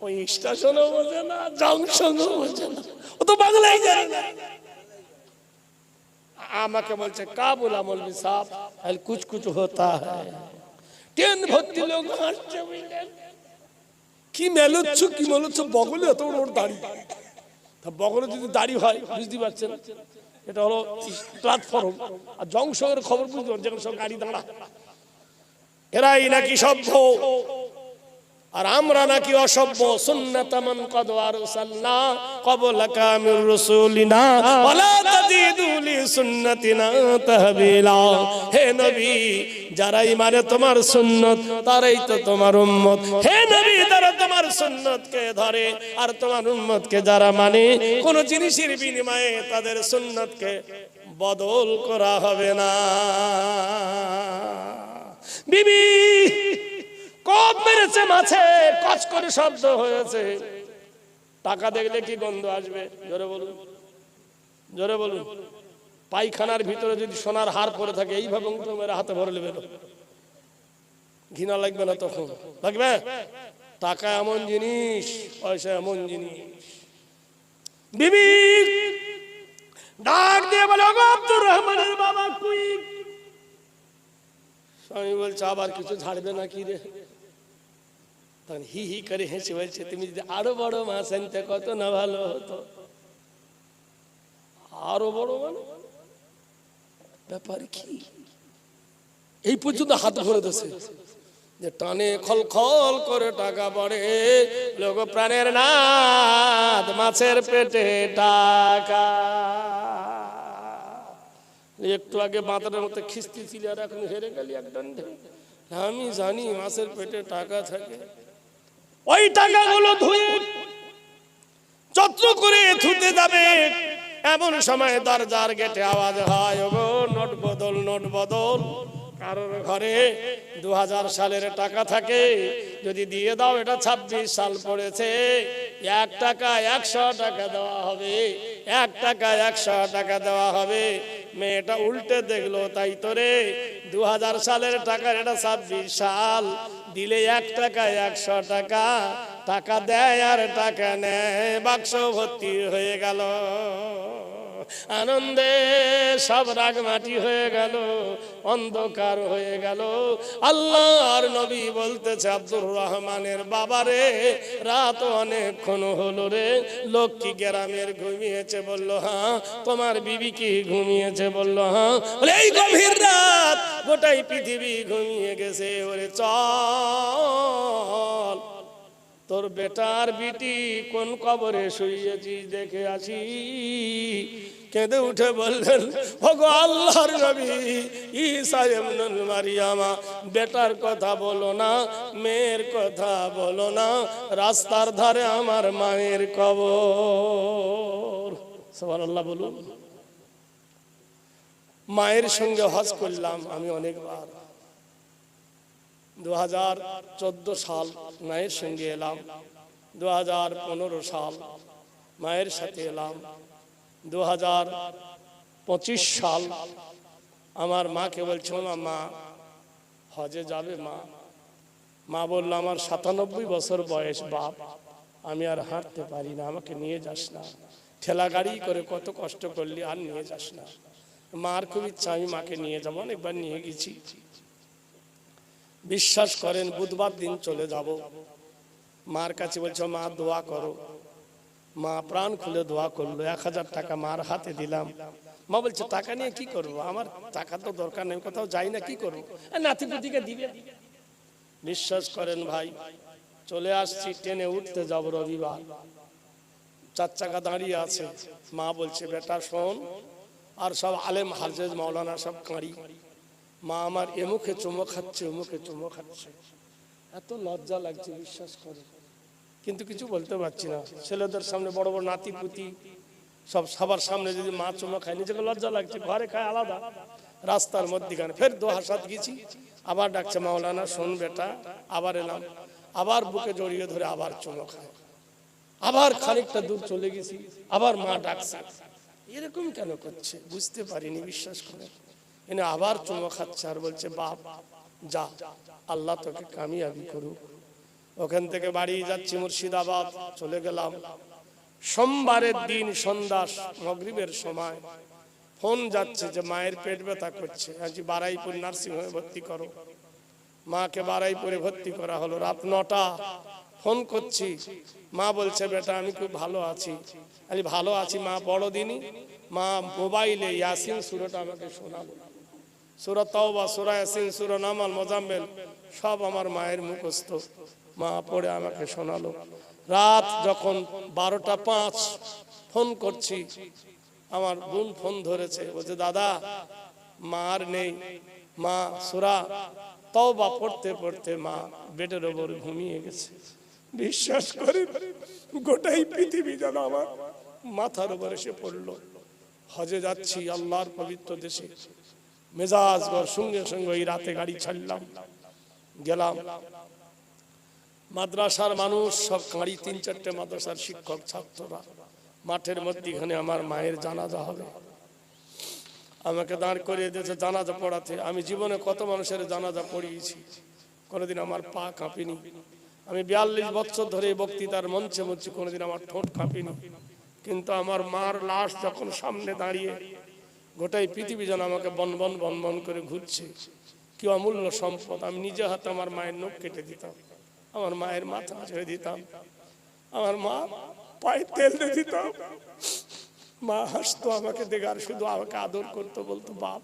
ওই স্টেশনও বোঝে না, জংশনও বোঝে না, ও তো বাংলাই জানে না। আমাকে বলছে, কা बोला मौलवी साहब, कुछ कुछ होता है। ট্রেন ভর্তি লোক হাসছে, বুঝলেন, কি মেলোচ্ছ, কি মেলোচ্ছ, বগলে এত ওর দাড়ি, তা বগলে যদি দাড়ি হয়, বুঝতে পারছেন, এটা হলো প্ল্যাটফর্ম, আর জংশনের খবর বুঝতে পারছেন, যেখানে সব গাড়ি দাঁড়া, এরাই নাকি সভ্য আর আমরা নাকি অসভ্য। সুন্নাতামান কদ আরসালনা ক্বাবলাকা মির রাসূলিনা ওয়ালা তাজিদু লি সুন্নাতিনা তাহবিলা। হে নবী, যারাই মানে তোমার সুন্নত তারাই তো তোমার উম্মত। হে নবী, যারা তোমার সুন্নতকে ধরে আর তোমার উম্মতকে যারা মানে, কোন জিনিসের বিনিময়ে তাদের সুন্নতকে বদল করা হবে না। বিবি কোপ মেরেছে মাছে, কচ করে শব্দ হয়েছে, টাকা দেখলে কি গন্ধ আসবে? জোরে বলুন, জোরে বলুন। পায়খানার ভিতরে যদি সোনার হার পরে থাকে, এইভাবে মেরে হাতে ভরে নেবে, ঘৃণা লাগবে না? তখন লাগবে। টাকা এমন জিনিস, পয়সা এমন জিনিস। বিবি ডাক দিয়ে বলে, আব্দুর রহমানের বাবা কই? স্বামী বলছে, আবার কিছু ঝাড়বে নাকি রে? তখন হি হি করে হেসে বলছে, তুমি যদি আরো বড় মাছ আনতে কত না ভালো হতো। আরো বড় মানে ব্যাপার কি? এই পর্যন্ত হাত ভরে দিয়েছে যে টানে খল খল করে টাকা পড়ে, লোক প্রাণের নাথ মাছের পেটে টাকা। একটু আগে বাঁদরের মতো খিস্তি ছিল, আর এখন হেরে গেলি এক দণ্ডে। আমি জানি মাছের পেটে টাকা থাকে, ওই টাকাগুলো ধুয়ে যত্ন করে থুতে যাবে, এমন সময় দরজার গেটে আওয়াজ হয়, ওগো নোট বদল, নোট বদল। কারোর ঘরে 2000 সালের টাকা থাকে, যদি দিয়ে দাও, এটা 26 সাল পড়েছে, 1 টাকা 100 টাকা দেওয়া হবে, 1 টাকা 100 টাকা দেওয়া হবে। মেয়েটা উল্টে দেখলো, তাই তো রে, 2000 সালের টাকা, এটা 26 সাল, দিলে 1 টাকা 100 টাকা, টাকা দেয় আর টাকা নেয়, বাক্স ভর্তি হয়ে গেল। আনন্দে সব রাগ মাটি হয়ে গেল, অন্ধকার হয়ে গেল। আল্লাহর নবী বলতেছে, আব্দুর রহমানের বাবারে, রাত অনেকক্ষণ হলো রে, লোক কি গ্রামের ঘুমিয়েছে? বলল হ্যাঁ। তোমার বিবি কি ঘুমিয়েছে? বলল হ্যাঁ। বলে এই গভীর রাত গোটাই পৃথিবী ঘুমিয়ে গেছে, ওরে চল তোর বেটার বিটি কোন কবরে শুয়েছিস দেখে আসি। কেঁদে উঠে বললেন, ওগো আল্লাহর নবী, ঈসা ইবনে মারিয়ামা, বেটার কথা বলো না, মেয়ের কথা বলো না, রাস্তার ধারে আমার মায়ের কবর। সুবহানাল্লাহ বলুন। মায়ের সঙ্গে হজ করলাম আমি অনেকবার। 2014 সাল মায়ের সঙ্গে এলাম, 2015 সাল মায়ের সাথে এলাম, 2025 সাল আমার মাকে বলছে, মা হজে যাবে? মা বলল, আমার 97 বছর বয়স বাপ, আমি আর হাঁটতে পারি না, আমাকে নিয়ে যাস না, ঠেলা গাড়ি করে কত কষ্ট করলি, আর নিয়ে যাস না। মার খুব ইচ্ছা আমি মাকে নিয়ে যাবো, অনেকবার নিয়ে গেছি। বিশ্বাস করেন, বুধবার দিন চলে যাব, মার কাছে বলছো, মা দোয়া করো। মা প্রাণ খুলে দোয়া করলো, 1000 টাকা মার হাতে দিলাম। মা বলছে, টাকা নিয়ে কি করবো? আমার টাকা তো দরকার নেই, কোথাও যাই না, কি করবো? নাতিপুতিকে দিবে। বিশ্বাস করেন ভাই, চলে আসছি, ট্রেনে উঠতে যাব রবিবার, 4 চাকা দাঁড়িয়ে আছে। মা বলছে, বেটা শোন, আর সব আলেম হাফেজ মাওলানা সব কাঁড়ি। মা আমার এমুখে চুমো খাচ্ছে, ওমুখে চুমো খাচ্ছে, এত লজ্জা লাগছে বিশ্বাস করে, কিন্তু কিছু বলতে পারছি না। ছেলেদের সামনে, বড় বড় নাতিপুতি সব সবার সামনে যদি মা চুমো খায়, নিজেকে লজ্জা লাগছে, ঘরে খায় আলাদা। রাস্তার মধ্যিখানে ফের দোহা সাত গেছি, আবার ডাকছে, মাওলানা শোন বেটা। আবার এলাম, আবার বুকে জড়িয়ে ধরে আবার চুমো খায়। আবার খানিকটা দূর চলে গেছি, আবার মা ডাকছে। এরকম কেন করছে বুঝতে পারিনি, বিশ্বাস করে। এনে আবার চুমো খাচ্ছে আর বলছে, বাপ যা, আল্লাহ তোকে কামিয়াবি করুক। ওখান থেকে বাড়ি যাচ্ছি মুর্শিদাবাদ, চলে গেলাম। সোমবারের দিন সন্ধ্যা মাগরিবের সময় ফোন যাচ্ছে যে মায়ের পেট ব্যথা করছে, আজ বারাইপুর নার্সিং হোমে ভর্তি করো। মাকে বারাইপুরে ভর্তি করা হলো। রাত 9টা ফোন করছি, মা বলছে, বেটা আমি খুব ভালো আছি। আমি ভালো আছি মা, বড়দিনই মা মোবাইলে ইয়াসিন সূরাটা আমাকে শোনালো। সূরা তাওবা, সূরা ইয়াসিন, সূরা নামাল, মুজাম্মিল সব আমার মায়ের মুখস্থ। মা পড়ে আমাকে শোনালো। রাত যখন 12টা 5 ফোন করছি, আমার বোন ফোন ধরেছে, বলছে, দাদা মা আর নেই। মা সূরা তাওবা পড়তে পড়তে মা বেডের উপর ঘুমিয়ে গেছে। বিশ্বাস করে গোটাই পৃথিবী যেন আমার মাথার উপর এসে পড়লো। হজে যাচ্ছি আল্লাহর পবিত্র দেশে, মেজাজ গর সঙ্গে সঙ্গে এই রাতে গাড়ি ছাড়লাম, গেলাম। মাদ্রাসার মানুষ সব কাঁড়ি, 3-4টে মাদ্রাসার শিক্ষক ছাত্ররা মাঠের মধ্যখানে আমার মায়ের জানাজা হবে। আমাকে দাঁড় করিয়ে দিয়েছে জানাজা পড়াতে। আমি জীবনে কত মানুষের জানাজা পড়িয়েছি, কোনোদিন আমার পা কাঁপেনি। আমি 42 বছর ধরে বক্তৃতার মঞ্চে মঞ্চে, কোনোদিন আমার ঠোঁট কাঁপেনি। কিন্তু আমার মার লাশ যখন সামনে দাঁড়িয়ে, গোটাই পৃথিবী যেন আমাকে বনবন বনবন করে ঘুরছে। কি অমূল্য সম্পদ! আমি নিজে হাতে আমার মায়ের নখ কেটে দিতাম, আমার মায়ের মাথা ছেড়ে দিতাম, আমার মা পায়ে তেল দিয়ে দিতাম, মা হাসতো আমাকে দেখে আর শুধু আমাকে আদর করতো, বলতো বাপ।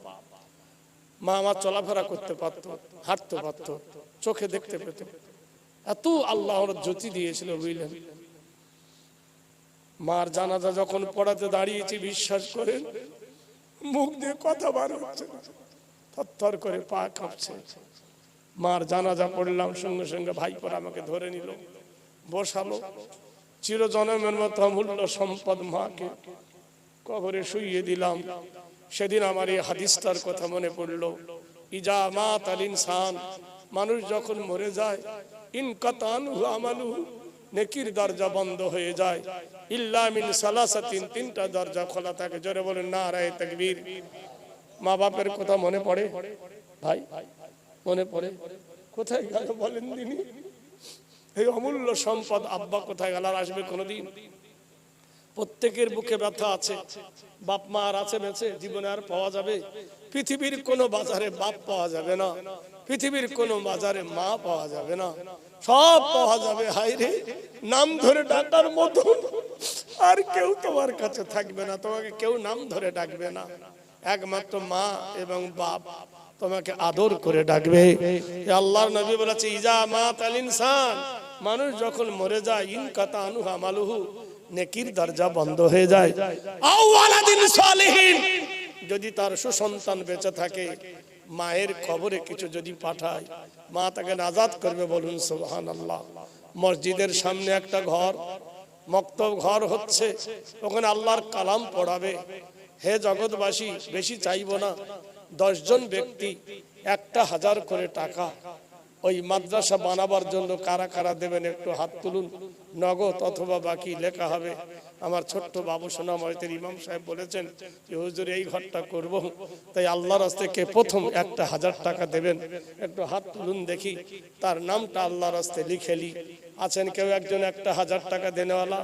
মা আমার চলাফেরা করতে পারতো, হাঁটতে পারতো, চোখে দেখতে পেত, এত আল্লাহর জ্যোতি দিয়েছিল বুঝলেন। মার জানাজা যখন পড়াতে দাঁড়িয়েছি, বিশ্বাস করেন মুখ দিয়ে কথা বার হচ্ছে না, থরথর করে পা কাঁপছে। মার জানাজা পড়লাম, সঙ্গে সঙ্গে ভাইপোরা আমাকে ধরে নিল, বসালো, চিরজন্মের মতো অমূল্য সম্পদ মাকে কবরে শুইয়ে দিলাম। সেদিন আমার এই হাদিসটার কথা মনে পড়লো, ইজা মাত আল ইনসান, মানুষ যখন মরে যায়, ইনকাতানহু আমালুহু, নেকির দরজা বন্ধ হয়ে যায়, ইল্লা মিন সালাসাতিন, তিনটা দরজা খোলা থাকে। জোরে বলেন নারায়ে তাকবীর। মা বাপের কথা মনে পড়ে ভাই, মনে পড়ে? কোথায় গেল বলেন দিনি? এই অমূল্য সম্পদ আব্বা কোথায় গেল? আর আসবে কোনোদিন? প্রত্যেকের বুকে ব্যথা আছে, বাপ মা আর আছে বেঁচে? জীবনে আর পাওয়া যাবে? পৃথিবীর কোনো বাজারে বাপ পাওয়া যাবে না, পৃথিবীর কোনো বাজারে মা পাওয়া যাবে না, সব পাওয়া যাবে হায় রে নাম ধরে ডাকার মতো। আর কেউ তোমার কাছে থাকবে না, তোমাকে কেউ নাম ধরে ডাকবে না, একমাত্র মা এবং বাপ তোমাকে আদর করে ডাকবে। আল্লাহর নবী বলেছে, ইজা মাতাল ইনসান, মানুষ যখন মরে যায়, ইনকাতানহু আমালুহু, নেকির দরজা বন্ধ হয়ে যায়। আও ওয়ালাদিন সালিহিন, যদি তার সুসন্তান বেঁচে থাকে, মায়ের কবরে কিছু যদি পাঠায়, মা তাকে নাজাত করবে। বলুন সুবহানাল্লাহ। মসজিদের সামনে একটা ঘর, মক্তব ঘর হচ্ছে, ওখানে আল্লাহর কালাম পড়াবে। হে জগৎবাসী, বেশি চাইবো না, 10 জন ব্যক্তি 1000 করে টাকা ওই মাদ্রাসা বানাবার জন্য কারা কারা দেবেন একটু হাত তুলুন। নগদ অথবা বাকি লেখা হবে। আমার ছোট্ট বাবু সোনা মসজিদের ইমাম সাহেব বলেছেন যে হুজুর এই ঘরটা করব, তাই আল্লাহর রাস্তে কে প্রথম 1000 টাকা দেবেন একটু হাত তুলুন দেখি, তার নামটা আল্লাহর রাস্তে লিখে লি। আছেন কেউ একজন 1000 টাকা দেনেওয়ালা?